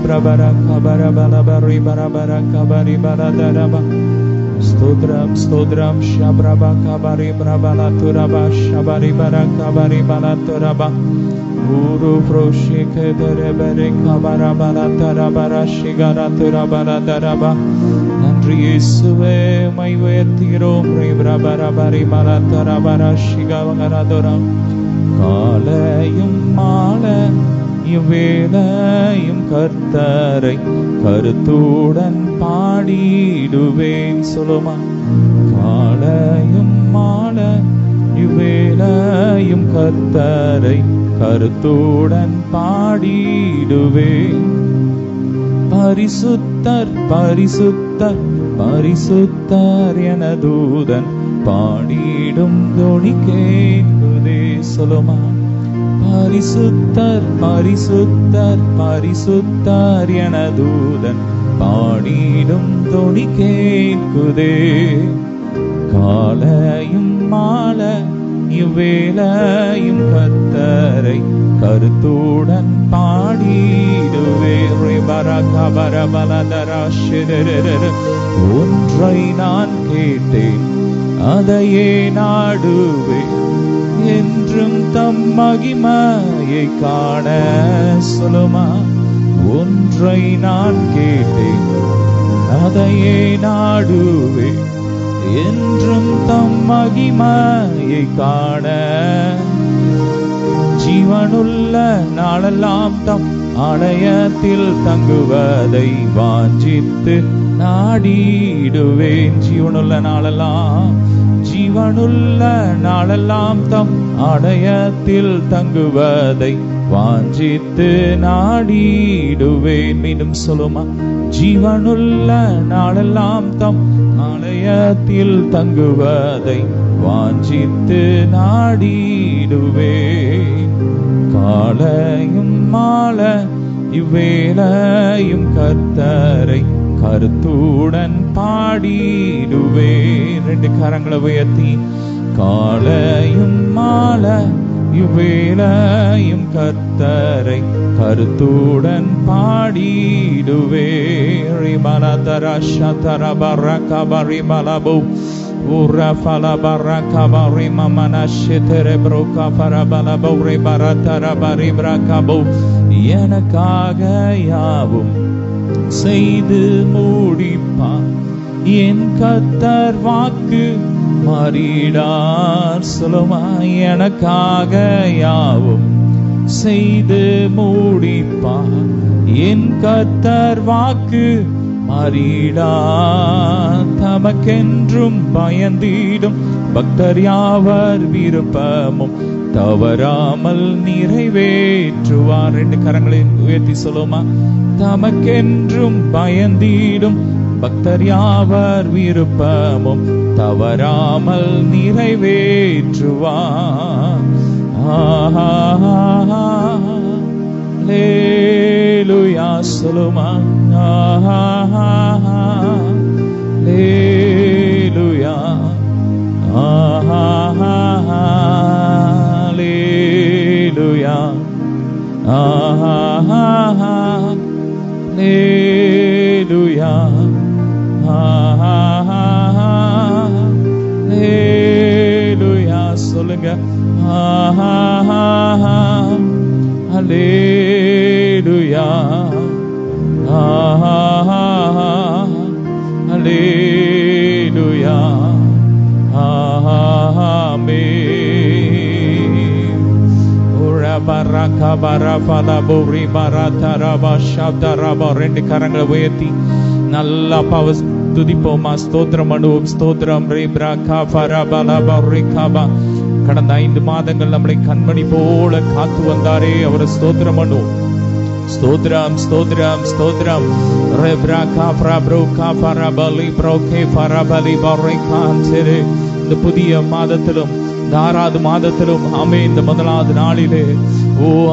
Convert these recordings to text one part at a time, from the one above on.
பிரபர கபர பலபரி பரபர கபரி பலதரப ஸ்தோத்ரம் ஸ்தோத்ரம் ஷப்ரப கபரி பிரபல துரப ஷபரி பர கபரி பல துரப ஊரு புரோஷிக தரபரி கபர பல தரபர ஷிகர துரபல தரப நன்றி இயேசுவே மை உயர்த்துகிறோம் பிரபர பரி பல தரபர ஷிகர துரம் காலையும் மாலை இவ்வேளையும் கர்த்தரை கருத்துடன் பாடிடுவேன் சொல்லுமா. காலையும் மாலை இவ்வேளையும் கர்த்தரை கருத்துடன் பாடிடுவேன். பரிசுத்தர் பரிசுத்தர் பரிசுத்தர் என தூதன் பாடிடும் தொனி கேட்குதே சொல்லுமா. பரிசுத்தர் பரிசுத்தர் பரிசுத்தர் என தூதன் பாடிடும் தொனி கேட்குதே. காலையும் மாலை இவ்வேளையும் கர்த்தரை கருத்துடன் பாடிடுவே. ஒன்றை நான் கேட்டேன் அதையே நாடுவேன் என்றும் தம் மகிமையை காண சொல்லுமா. ஒன்றை நான் கேட்டேன் அதையே நாடுவேன் என்றும் தம் மகிமையை காண. ஜீவனுள்ள நாளெல்லாம் தம் ஆலயத்தில் தங்குவதை வாஞ்சித்து நாடிடுவேன். ஜீவனுள்ள நாளெல்லாம் ஜீவனுள்ள நாளெல்லாம் தம் ஆலயத்தில் தங்குவதை வாஞ்சித்து நாடிடுவேன். மீண்டும் சொல்லுமா. ஜீவனுள்ள நாளெல்லாம் தம் ஆலயத்தில் தங்குவதை வாஞ்சித்து நாடிடுவேன். காலையும் மாலை இவ்வேளையும் கர்த்தரை கருத்துடன் பாடிடுவே. ரெண்டு கரங்களை உயர்த்தி காலையும் மாலை இவ்வேளையும் கர்த்தரை கருத்துடன் பாடிடுவே. எனக்காக யாவும் செய்து முடிப்பார் என் கர்த்தர் வாக்கு மாறிடார் சொல்லுமா. எனக்காக யாவும் செய்து முடிப்பார் என் கர்த்தர் வாக்கு மாறிடார். தமக்கென்றும் பயந்திடும் பக்தர் யாவர் விருப்பமும் தவறாமல் நிறைவேற்றுவார். ரெண்டு கரங்களை உயர்த்தி சொல்லுமா. தமக்கென்றும் பயந்திடும் பக்தர் யாவர் விருப்பமும் தவறாமல் நிறைவேற்றுவார். அல்லேலூயா சொல்லுமா. அல்லேலூயா அல்லேலூயா அல்லேலூயா அல்லேலூயா சொல்லுங்க. அல்லேலூயா அல்லேலூயா ரெண்டு கரங்களை உயர்த்தி நல்லா துதிப்போமா. ஸ்தோத்திரம் பண்ணுவோம். ஸ்தோத்திரம். கடந்த 5 மாதங்கள் நம்மளை கண்மணி போல காத்து வந்தாரே அவரை ஸ்தோத்திரம் பண்ணுவோம். ஸ்தோத்திரம் ஸ்தோத்திரம் ஸ்தோத்திரம். இந்த புதிய மாதத்திலும் இந்த 6வது மாதத்திலும் ஆமே இந்த முதலாவது நாளிலே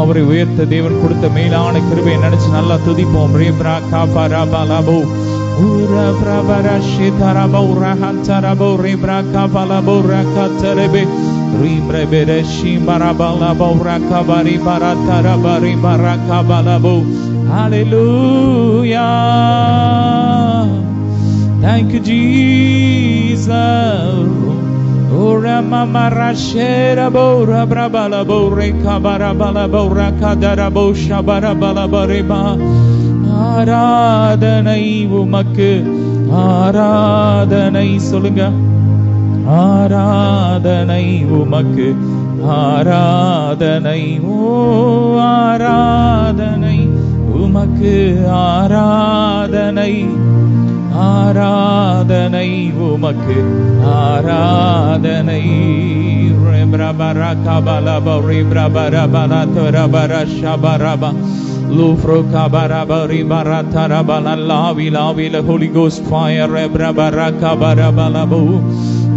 அவரை உயர்த்த தேவன் கொடுத்த மேலான கிருபையை நினைச்சு நல்லா துதிப்போம். Hallelujah. Thank you, Jesus. Ora mama rashera bora brabala bore kabara bala bora kadara bosha bara bala bareba. ஆராதனை உமக்கு, ஆராதனை சொல்லுங்க, ஆராதனை உமக்கு, ஆராதனை, ஓ ஆராதனை உமக்கு, ஆராதனை, ஆராதனை உமக்கு, ஆராதனை. பிரபர கபலப பிரபர பல தரபர ஷபரப லூஃப்ரோ கபரப ரிபர தரப லாவி லாவி ல Holy Ghost fire பிரபர கபரபலபு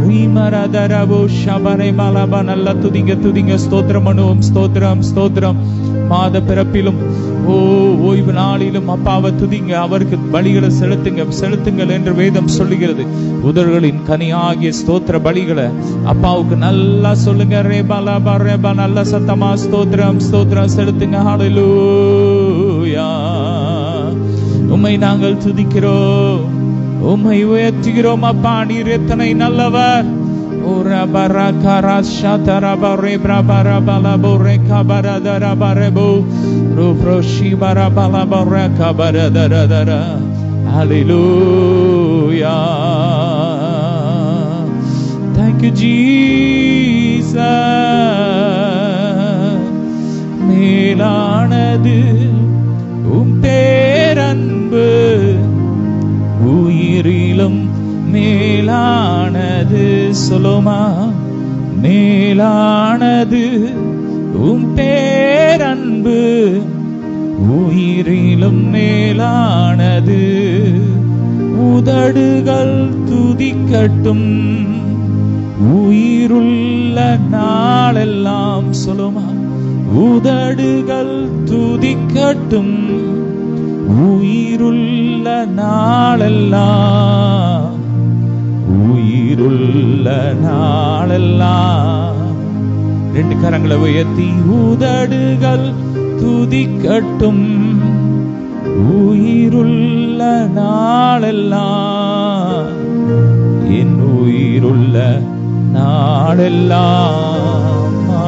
ரீமரதரபு ஷபரே பலப. நல்ல துதிங்க துதிங்க, ஸ்தோத்திரம் பண்ணுவோம், ஸ்தோத்திரம் ஸ்தோத்திரம். மாத பிறப்பிலும் ஓய்வு நாளிலும் அப்பாவை துதிங்க, அவருக்கு பலிகளை செலுத்துங்க, செலுத்துங்கள் என்று வேதம் சொல்லுகிறது. உதடுகளின் கனியாகிய ஸ்தோத்திர பலிகளை அப்பாவுக்கு நல்லா சொல்லுங்க. ரேபா லாபா ரேபா, நல்ல சத்தமா ஸ்தோத்திரம் ஸ்தோத்திரம் செலுத்துங்க. ஹல்லேலூயா. உம்மை நாங்கள் துதிக்கிறோம், உம்மை உயர்த்துகிறோம் அப்பா. நீர் எத்தனை நல்லவர். Ora baraka rasha tarabare brabara balabore kabara darabarebo rufroshi barabala baraka baradara. Hallelujah. Thank you, Jesus. மேலானது உம் பேரன்பு, உயிரிலும் மேலானது. சொல்லுமா, மேலானது உம் பேரன்பு, உயிரிலும் மேலானது. உதடுகள் துதிக்கட்டும் உயிருள்ள நாளெல்லாம். சொல்லுமா, உதடுகள் துதிக்கட்டும் உயிருள்ள நாளெல்லாம், உயிருள்ள நாளெல்லாம். ரெண்டு கரங்களை உயர்த்தி, உதடுகள் துதிக்கட்டும் உயிருள்ள நாளெல்லாம், என் உயிருள்ள நாளெல்லாம்.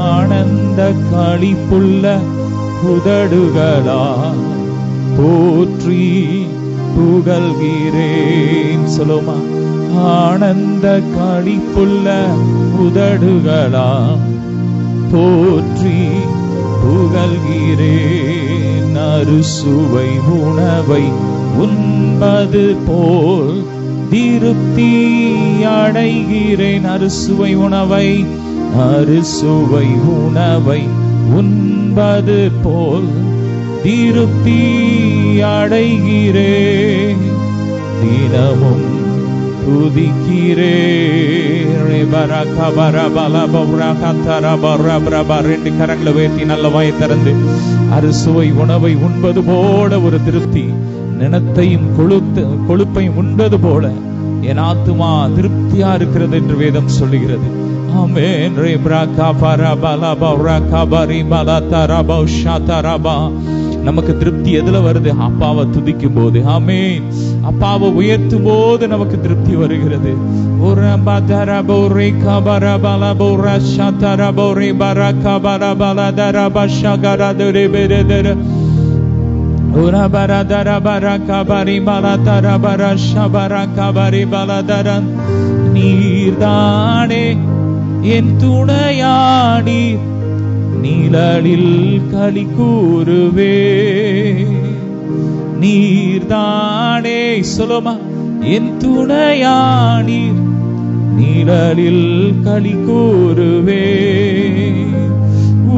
ஆனந்த களிப்புள்ள உதடுகளா போற்றி புகழ்கிறேன். சொல்லுமா, ஆனந்த களிப்புள்ள உதடுகளா போற்றி புகழ்கிறேன். அறுசுவை உணவை உண்பது போல் திருப்தி அடைகிறேன். அறுசுவை உணவை, அறுசுவை உணவை உண்பது போல் திருப்தி அடைகிறேன். தினமும் துதிக்கிறேன். ரெண்டு கரங்களை உயர்த்தி நல்ல வாயை திறந்து, அறுசுவை உணவை உண்பது போல ஒரு திருப்தி, நினத்தையும் கொழுப்பையும் உண்பது போல என் ஆத்துமா திருப்தியா இருக்கிறது என்று வேதம் சொல்லுகிறது. ஆமென். நமக்கு திருப்தி எதுல வருது? அப்பாவை துதிக்கும் போது. ஆமென். அப்பாவை உயர்த்தும் போது நமக்கு திருப்தி வருகிறது. நீர்தானே என் துணையாடி, நிழலில் களி கூறுவே. நீர்தானே, சொல்லுமா, என் துணையாடி, நிழலில் களி கூறுவே.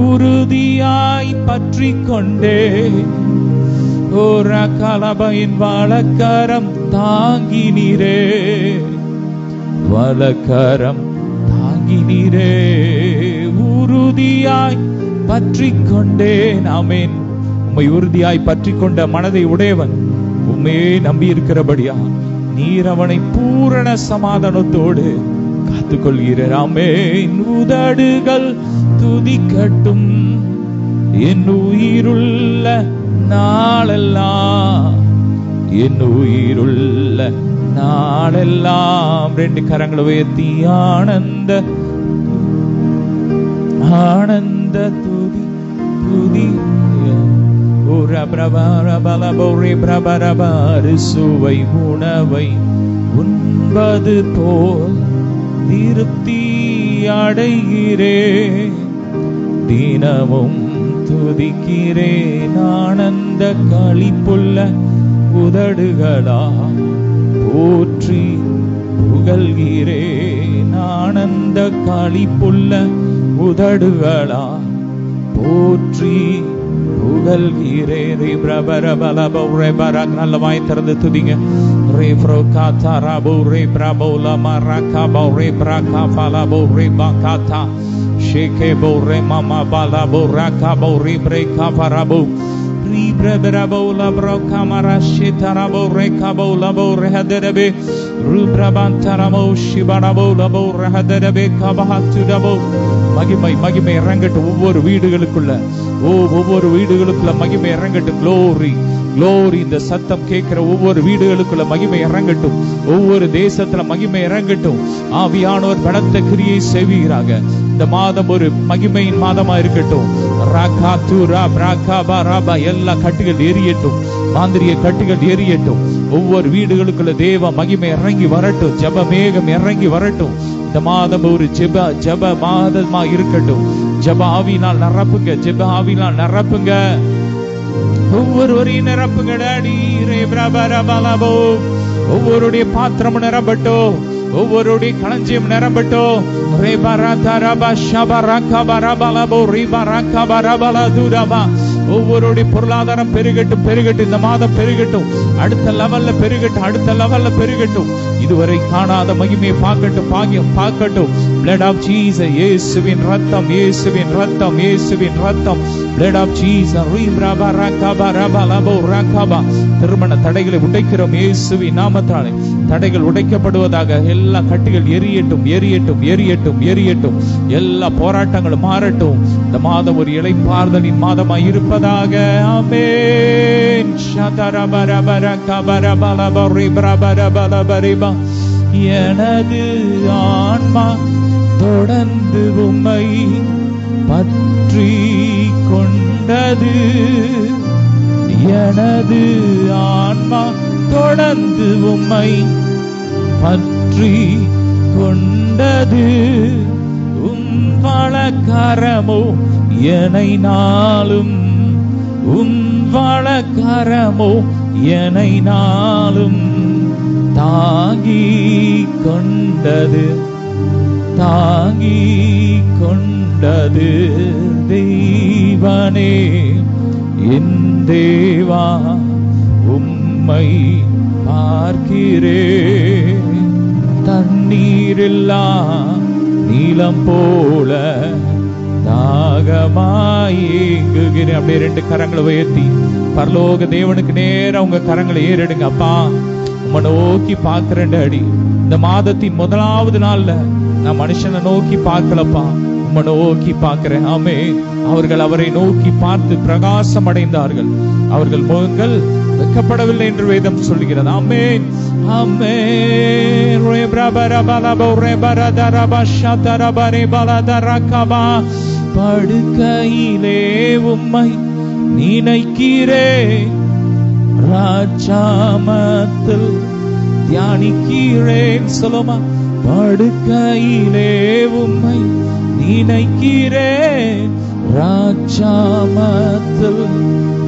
உறுதியாய் பற்றி கொண்டே ஓரா கலபையின் வலக்கரம் தாங்கினீரே, வலக்கரம் தாங்கினீரே. உறுதியாய் பற்றி கொண்டேன். ஆமென். உம்மை உறுதியாய் பற்றி கொண்ட மனதை உடையவன் உம்மையே நம்பி இருக்கிறபடியா நீர் அவனை பூரண சமாதானத்தோடு காத்துக்கொள்கிறார். ஆமென். உதடுகள் துதிக்கட்டும் என் உயிருள்ள நாளெல்லாம், என் உயிருள்ள நாளெல்லாம். ரெண்டு கரங்களை உயர்த்தி ஆனந்த ஆனந்த துதி துதி. சுவை உணவை உண்பது போல் திருப்தி அடைகிறேன், தினமும் துதிக்கிறேன். ஆனந்த களிப்புள்ள உதடுகளா போற்றி புகழ்கிறேன். ஆனந்த களிப்புள்ள உதடுகளா போற்றி புகழ்கிறேன். நல்ல வாய் திறந்து துதிங்க. ரே ப்ரோ காத்தா ராபோ ரே பிரபோ லமா ராகாபோ ரே பிரகா பலாபோ ரே பாகாத்தா ஷேகே போ ரே மாமா பாலாபோ ராகாபோ ரே பிரேகா பராபோ ரீ பிரபரபோ லப்ரோ காமரா ஷேதராபோ ரே காபோ லபோ ரஹதரபே ரூப்ரபாந்தரமோ ஷிபரபோ லபோ ரஹதரபே கபஹத்துடபோ. மகிமை மகிமை இறங்கட்டும் ஒவ்வொரு வீடுகளுக்குள்ள. ஒவ்வொரு வீடுகளுக்குள்ள மகிமை இறங்கட்டும். Glory glory. இந்த சத்தம் கேட்கிற ஒவ்வொரு வீடுகளுக்குள்ள மகிமை இறங்கட்டும். ஒவ்வொரு தேசத்துல மகிமை இறங்கட்டும். ஆவியானவர் பலத்த கிரியை செய்வீராக. இந்த மாதம் ஒரு மகிமையின் மாதமா இருக்கட்டும். எல்லா கட்டுகள் எரியட்டும். மாந்திரிய கட்டுகள் எரியட்டும். ஒவ்வொரு வீடுகளுக்குள்ள தேவ மகிமை இறங்கி வரட்டும். ஜப மேகம் இறங்கி வரட்டும். இந்த மாதம் ஒரு ஜப மாதமா இருக்கட்டும். ஜப ஆவியினால் நிரப்புங்க. ஜப ஆவியினால் நிரப்புங்க. ஒவ்வொருவரையும் நிரப்புங்க டாடி. ஒவ்வொருடைய பாத்திரம் நிரம்பட்டும். ஒவ்வொருடைய களஞ்சியம் நிரம்பட்டும். ஒவ்வொருடைய பொருளாதாரம் பெருகட்டும் பெருகட்டும். இந்த மாதம் பெருகட்டும். அடுத்த லெவல்ல பெருகட்டும். அடுத்த லெவல்ல பெருகட்டும். இதுவரை காணாத மகிமையை பார்க்கட்டும். பாக்கியம் பார்க்கட்டும். Blood of Jesus, இயேசுவின் ரத்தம், இயேசுவின் ரத்தம், இயேசுவின் ரத்தம். Blood of Jesus. திருமண தடைகளை உடைக்கிறோம் இயேசுவின் நாமத்தாலே. தடைகள் உடைக்கப்படுவதாக. எல்லா கட்டுகள் எரியட்டும் எரியட்டும் எரியட்டும் எரியட்டும். எல்லா போராட்டங்களும் மாறட்டும். இந்த மாதம் ஒரு இளைப்பாறுதலின் மாதமாய் இருப்பதாக. ஆமென். எனது ஆன்மா தொடர்ந்து உம்மை பற்றி கொண்டது. எனது ஆன்மா தொடர்ந்து உம்மை பற்றி கொண்டது. உம் வலக்கரமோ என்னை நாளும், உம் வலக்கரமோ என்னை நாளும் தாங்கி கொண்டது, தாங்கி கொண்டது. தெய்வனே என் தேவா உம்மை பார்க்கிறேன். தண்ணீரில்லா நீலம் போல தாகமாயேங்குகிறேன். அப்படியே ரெண்டு கரங்களை உயர்த்தி பரலோக தேவனுக்கு நேரம் உங்க கரங்களை ஏறெடுங்க. அப்பா உம்மை நோக்கி பார்க்கிறேன் டாடி. இந்த மாதத்தின் முதலாவது நாள்ல நான் மனுஷனை நோக்கி பார்க்கலப்பா, உம்மை நோக்கி பார்க்கிறேன். ஆமே. அவர்கள் அவரை நோக்கி பார்த்து பிரகாசம் அடைந்தார்கள். அவர்கள் முகங்கள் வெட்கப்படவில்லை என்று வேதம் சொல்கிறது. ஆமென் ஆமென். படுக்கையிலே உம்மை நினைக்கிறேன், ராஜாமத்தில் தியானிக்கிறேன். சொல்லுமா. படுக்கையிலே உம்மை நினைக்கிறேன், ராஜாமத்தில்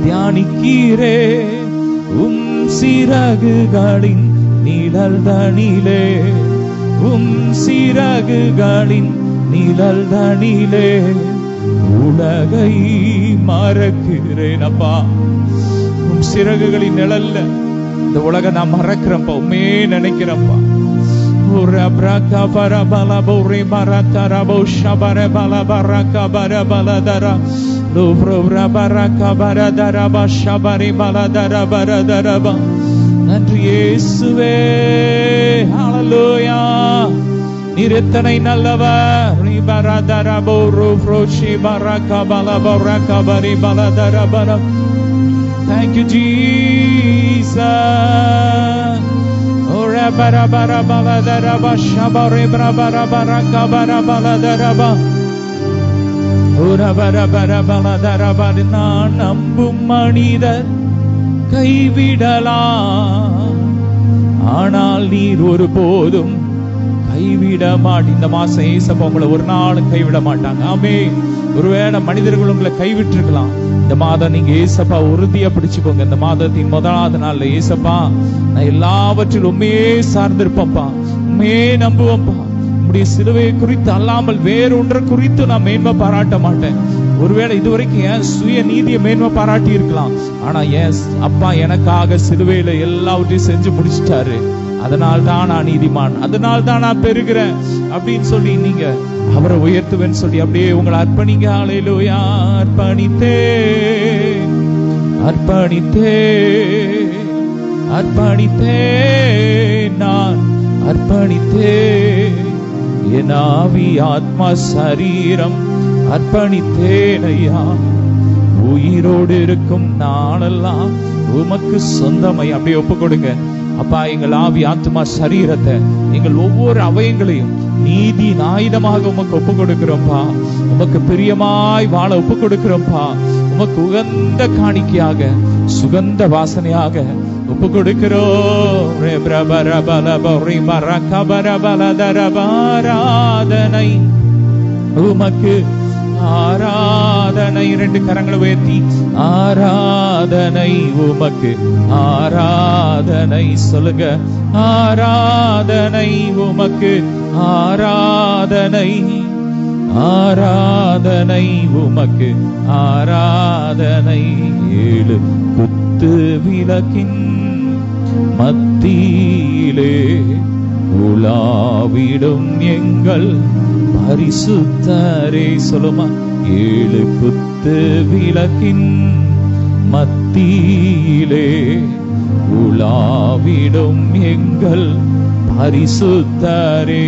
தியானிக்கிறேன். உம் சிறகுகளின் நிழல் தனிலே, உம் சிறகுகளின் நிழல் தனிலே உலகை மறக்கிறேன். அப்பா உம் சிறகுகளின் நிழல்ல இந்த உலக நான் மறக்கிறேன்ப்பா, உண்மே நினைக்கிறேன்ப்பா. நன்றி இயேசுவே. ஹல்லேலூயா. நீர் எத்தனை நல்லவர். Thank you, Jesus. Ora bara bara bala daraba shabare bara bara bara kabara bala daraba. Ora bara bara bala daraba. நான் நம்பும் மனிதர் கைவிடலாம், ஆனால் நீர் ஒருபோதும் கைவிட மாட்டீங்க. இந்த மாசம் ஏசப்பா உங்களை ஒரு நாளும் கைவிட மாட்டாங்க. ஆமென். ஒருவேளை மனிதர்கள் உங்களை கைவிட்டிருக்கலாம், இந்த மாதம் நீங்க ஏசப்பா உறுதியா பிடிச்சுக்கோங்க. இந்த மாதத்தின் முதலாவது நாள்ல ஏசப்பா நான் எல்லாவற்றிலும் உண்மையே சார்ந்திருப்பேன்ப்பா, உண்மையே நம்புவேன்ப்பா. உம்முடைய சிலுவையை குறித்து அல்லாமல் வேறொன்றை குறித்து நான் மேன்மை பாராட்ட மாட்டேன். ஒருவேளை இதுவரைக்கும் என் சுய நீதியை மேன்மை பாராட்டி இருக்கலாம், ஆனா என் அப்பா எனக்காக சிலுவையில எல்லாவற்றையும் செஞ்சு முடிச்சிட்டாரு, அதனால் தான் நான் நீதிமான், அதனால் தான் நான் பெறுகிறேன் அப்படின்னு சொல்லி நீங்க அவரை உயர்த்துவேன்னு சொல்லி அப்படியே உங்களை அர்ப்பணிங்க. ஹல்லேலூயா. அர்ப்பணித்தே அர்ப்பணித்தே அர்ப்பணித்தே நான் அர்ப்பணித்தே என் ஆவி ஆத்மா சரீரம் அர்ப்பணித்தேன் ஐயா. உயிரோடு இருக்கும் நாளெல்லாம் உமக்கு சொந்தமை. அப்படியே ஒப்பு கொடுங்க. அப்பா, எங்கள் ஆவி ஆத்மா சரீரத்தை எங்கள் ஒவ்வொரு அவயங்களையும் நீதியின் ஆயுதமாக உமக்கு ஒப்பு கொடுக்கிறோம்ப்பா. உமக்கு பிரியமாய் வாழ ஒப்பு கொடுக்கிறோம்ப்பா. உமக்கு உகந்த காணிக்கையாக சுகந்த வாசனையாக ஒப்பு கொடுக்கிறோம். ஆராதனை உமக்கு ஆராதனை. 2 கரங்களை உயர்த்தி ஆராதனை உமக்கு ஆராதனை சொல்லுங்க. ஆராதனை உமக்கு ஆராதனை, ஆராதனை உமக்கு ஆராதனை. 7 குத்து விளக்கின் மத்தியிலே உலாவிடும் எங்கள் பரிசுத்தரே. சொல்லுமா. 7 குத்து விளக்கின் மத்தியிலே உலாவிடும் எங்கள் பரிசுத்தரே.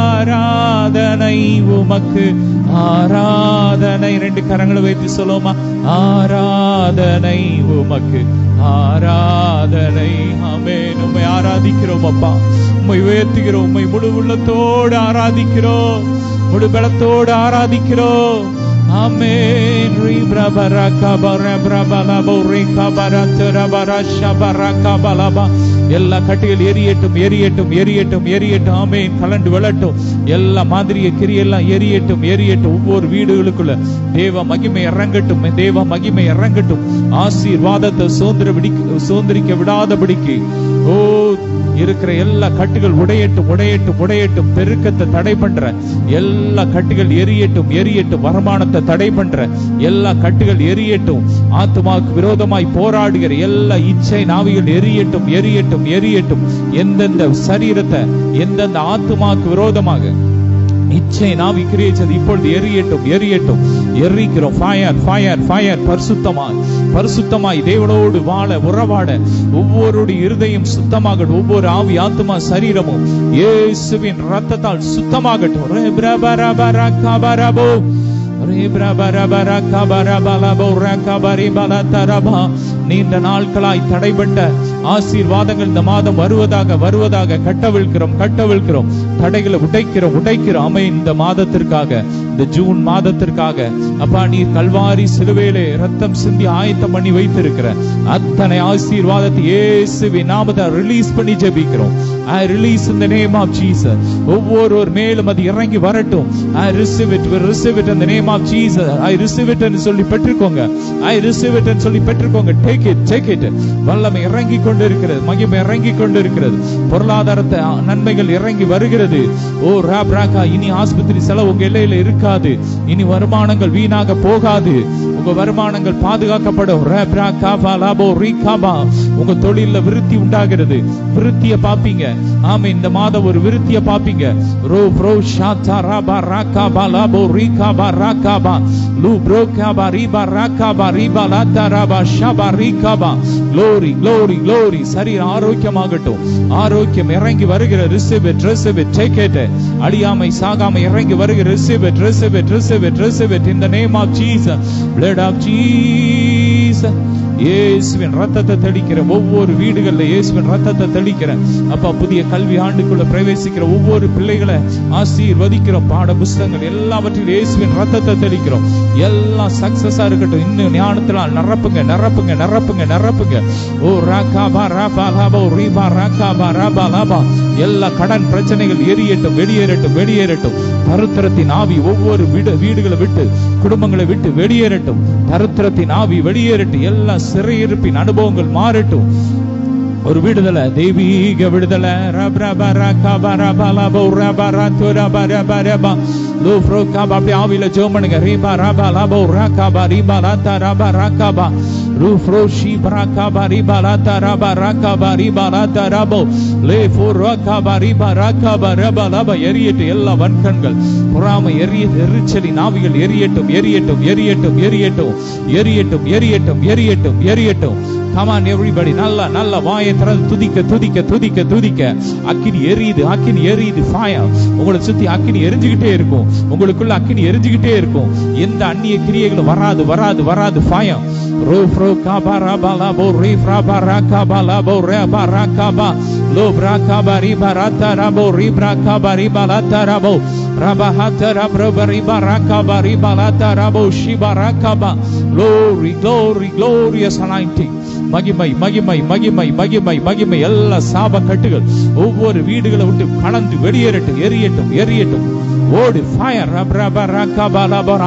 ஆராதனை உமக்கு ஆராதனை. 2 கரங்களை வைத்து சொல்லுமா. ஆராதனை உமக்கு ஆராதனை. ஆமென். உம்மை ஆராதிக்கிறோம் அப்பா, உம்மை உயர்த்துகிறோம், உம்மை முழு உள்ளத்தோடு ஆராதிக்கிறோம், முழு பலத்தோடு ஆராதிக்கிறோம். ஆமென். எல்லா கட்டிகள் எரியட்டும் எரியட்டும் எரியட்டும் எரியட்டும். ஆமென். கலண்டு விழட்டும். எல்லா மாதிரிய கிரியெல்லாம் எரியட்டும் எரியட்டும். ஒவ்வொரு வீடுகளுக்குள்ள தேவ மகிமை இறங்கட்டும், தேவ மகிமை இறங்கட்டும். ஆசீர்வாதத்தை சுதந்திரிக்க விடாதபடிக்கு ஓ இருக்கிற எல்லா கட்டுகள் உடையட்டும் உடையட்டும் உடையட்டும். பெருக்கத்தை தடை பண்ற எல்லா கட்டுகள் எரியட்டும் எரியட்டும். வருமானத்தை தடை பண்ற எல்லா கட்டுகள் எரியட்டும். ஆத்துமாவுக்கு விரோதமாய் போராடுகிற எல்லா இச்சை நாவிகள் எரியட்டும் எரியட்டும் எரியட்டும். எந்தெந்த சரீரத்தை எந்தெந்த ஆத்துமாவுக்கு விரோதமாக இச்சை நாவி கிரியேச்சது இப்பொழுது எரியட்டும் எரியட்டும். எரிக்கிறோம். Fire fire fire. பரிசுத்தமாய் பரிசுத்தமாய் தேவனோடு வாழ உறவாட ஒவ்வொருடைய இருதயம் சுத்தமாகட்டும். ஒவ்வொரு ஆவி ஆத்துமா சரீரமும் இயேசுவின் ரத்தத்தால் சுத்தமாகட்டும். நீண்ட நாட்களாய் தடைபட்ட ஆசீர்வாதங்கள் இந்த மாதம் வருவதாக வருவதாக கட்டவிழ்க்கிறோம் கட்டவிழ்க்கிறோம். தடைகளை உடைக்கிறோம் உடைக்கிறோம். ஆமென். இந்த மாதத்திற்காக, இந்த ஜூன் மாதத்திற்காக அப்பா நீர் கல்வாரி சிலுவையிலே ரத்தம் சிந்தி ஆயத்தம் பண்ணி வைத்திருக்கிற அத்தனை ஆசீர்வாதத்தை இயேசுவின் நாமத்தை ரிலீஸ் பண்ணி ஜெபிக்கிறோம். I release in the name of Jesus. ஒவ்வொருவர் மேலும் அது இறங்கி வரட்டும். I receive it, we receive it in the name of Jesus. I receive it ன்னு சொல்லி பெற்றுக்கோங்க. I receive it ன்னு சொல்லி பெற்றுக்கோங்க. Take it, take it. வல்லமை இறங்கி கொண்டு இருக்கிறது, மகிமை இறங்கி கொண்டு இருக்கிறது, பொருளாதாரத்தை நன்மைகள் இறங்கி வருகிறது. ஓ ராப்ராக்கா, இனி ஆஸ்பத்திரி செலவு உங்க எல்லையில இருக்காது. இனி வருமானங்கள் வீணாக போகாது. உங்க வருமானங்கள் பாதுகாக்கப்படும். உங்க தொழில விருத்தி உண்டாகிறது. விருத்திய பாப்பீங்க. ஆமா, இந்த மாதம் ஒரு விருத்திய பாப்பீங்க. Glory, glory, glory. சரீர ஆரோக்கியமாகட்டும். ஆரோக்கியம் இறங்கி வருகிற. Receive it, receive it, take it. அழியாமை சாகாமை இறங்கி வருகிற. Receive it, receive it, receive it, receive it in the name of Jesus. blood of Jesus. இயேசுவின் ரத்தத்தை தெளிக்கிற ஒவ்வொரு வீடுகள்ல இயேசுவின் ரத்தத்தை தெளிக்கிற அப்பா புதிய கல்வி ஆண்டுக்குள்ள பிரவேசிக்கிற ஒவ்வொரு பிள்ளைகளை ஆசீர்வதிக்கிறோம். பாட புஸ்தகங்கள் எல்லாவற்றிலும் இயேசுவின் ரத்தத்தை தெளிக்கிறோம். எல்லாம் சக்சஸா இருக்கட்டும். இன்னும் ஞானத்தினால் நிரப்புங்க நிரப்புங்க நிரப்புங்க நிரப்புங்க. ஓ ராகாபா ராபாலாபா ரீபா ராகாபா ராபாலாபா. எல்லா கடன் பிரச்சனைகள் எரியட்டும், வெளியேறட்டும் வெளியேறட்டும். தருத்திரத்தின் ஆவி ஒவ்வொரு வீடுகளை விட்டு குடும்பங்களை விட்டு வெளியேறட்டும். தருத்திரத்தின் ஆவி வெளியேறட்டும். எல்லா சிறையிருப்பின் அனுபவங்கள் மாறட்டும். ஒரு விடுதலை, தெய்வீக விடுதலை. அப்படி ஆவியில ஜெபம் பண்ணுங்க. ரீபா ராபா லாபோ ராகாபா ரீபா லாத்தா ராபா ராகாபா ரூஃப்ரோஷி பராகாபா ரீபா லாத்தா ராபா ராகாபா ரீபா லாத்தா ராபோ லே ஃபோர் ராகாபா ரீபா ராகாபா ரபா லாபா. எரியட்டும் எல்லா வன்கண்கள், பொறாமை எரிச்சலின் ஆவிகள் எரியட்டும் எரியட்டும் எரியட்டும் எரியட்டும் எரியட்டும் எரியட்டும் எரியட்டும் எரியட்டும். Come on everybody, நல்ல வாயை திறந்து துதிக்க துதிக்க துதிக்க துதிக்க. அக்கினி எரியுது, அக்கினி எரியுது. ஃபயர் உங்களை சுத்தி அக்கினி எரிஞ்சுக்கிட்டே இருக்கும். உங்களுக்குள்ள அக்கினி எரிஞ்சுக்கிட்டே இருக்கும். எந்த அந்நிய கிரியைகளும் வராது வராது வராது. ஃபயர் ரோ ஃப்ரோ காபா ராபா லாபோ ரீ ஃப்ராபா ராகாபா லாபோ ரேபா ராகாபா லோ பிராகாபா ரீபா ராத்தா ராபோ ரீ பிராகாபா ரீபா லாத்தா ராபோ ராபா ஹாத்தா ராபோ ரீபா ராகாபா ரீபா லாத்தா ராபோ ஷிபா ராகாபா. Glory glory glorious anointing. மகிமை மகிமை மகிமை மகிமை மகிமை. எல்லா சாப கட்டுகள் ஒவ்வொரு வீடுகளை விட்டு கலந்து வெளியேறட்டும் எரியட்டும் எரியட்டும். ஓடு ஃபயர்.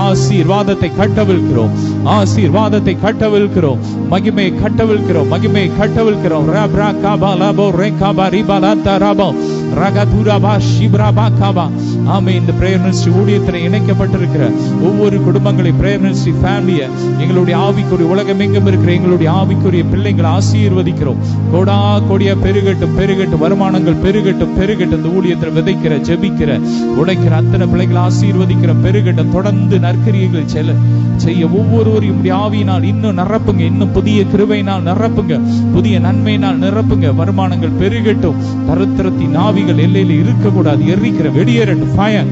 ஆசீர்வாதத்தை கட்டவிழ்க்கிறோம், ஆசீர்வாதத்தை கட்டவிழ்க்கிறோம், மகிமையை கட்டவிழ்க்கிறோம், மகிமையை கட்டவிழ்க்கிறோம். இந்த பிரேயர் மினிஸ்ட்ரி ஊழியத்தில் இணைக்கப்பட்டிருக்கிற ஒவ்வொரு குடும்பங்களை, பிரேயர் மினிஸ்ட்ரி ஃபேமிலியை, எங்களுடைய ஆவிக்குரிய உலகம் எங்கும் இருக்கிற எங்களுடைய ஆவிக்குரிய பிள்ளைங்களை ஆசீர்வதிக்கிறோம். கோடா கொடிய பெருகட்டும் பெருகட்டும், வருமானங்கள் பெருகட்டும் பெருகட்டும். இந்த ஊழியத்தில் விதைக்கிற ஜெபிக்கிற உழைக்கிற அத்தனை பிள்ளைகளை ஆசீர்வதிக்கிற பெருகட்டும். தொடர்ந்து நற்கிரியைகள் செய்ய ஒவ்வொருவரையும் ஆவியினால் இன்னும் நிரப்புங்க, இன்னும் புதிய கிருபையினால் நிரப்புங்க, புதிய நன்மையினால் நிரப்புங்க. வருமானங்கள் பெருகட்டும். தரித்திரத்தின் ஆவிகள் எல்லையில் இருக்கக்கூடாது, எரிக்கிற வெளியேறட்டும். Fire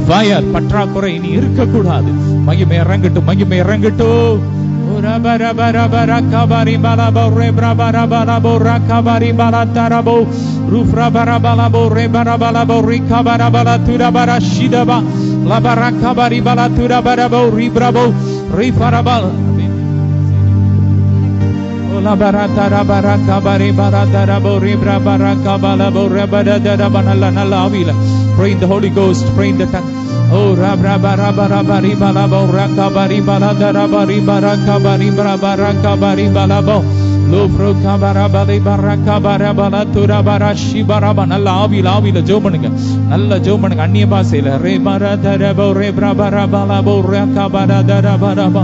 fire. பற்றாக்குறை இனி இருக்கக்கூடாது. மகிமை இறங்கட்டும், மகிமை இறங்கட்டும். நல்ல ஆவியில pray in the Holy Ghost, pray in the tongue. Oh rabba rabba rabba riba labo rakaba riba la rabba riba rakaba riba rakaba riba labo lo fro kabara bali barakaba rabba la tura barashi baraba. நல்ல ஆவியில ஜெபம் பண்ணுங்க, நல்ல ஜெபம் பண்ணுங்க அந்நிய பாஷையில. ரே பரதரபோ ரே பிரபரபா லபோ rakaba ரபா ரபா.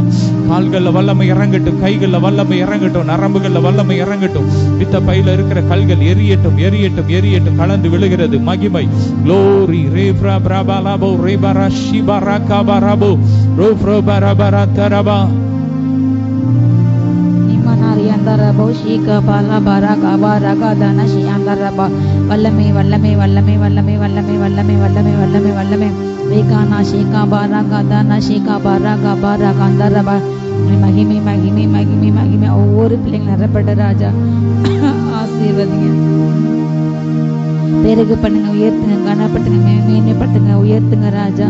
கால்கள்ல வல்லமை இறங்கட்டும், கைகள்ல வல்லமை இறங்கட்டும், நரம்புகள்ல வல்லமை இறங்கட்டும். பித்த பையில இருக்கிற கல்கள் எரியட்டும் எரியட்டும் எரியட்டும். கலந்து விழுகிறது மகிமை. glory ரே பிரபரபா லபோ ரே barashi barakaba rabo ro fro barabara taraba. Yandarabo shika bala baraka baraka dana shi yandaraba. Vallame vallame vallame vallame vallame vallame vallame vallame vallame vekana shika baraka dana shika baraka baraka yandaraba. மகிமை மகிமை மகிமை மகிமை. ஒவ்வொரு பிள்ளைங்க நிரப்பட்ட ராஜா ஆசீர்வதிங்க, பெருகு பண்ணுங்க, உயர்த்துங்க, கனப்பட்டுங்க, மேன்மைப்படுத்துங்க, உயர்த்துங்க ராஜா.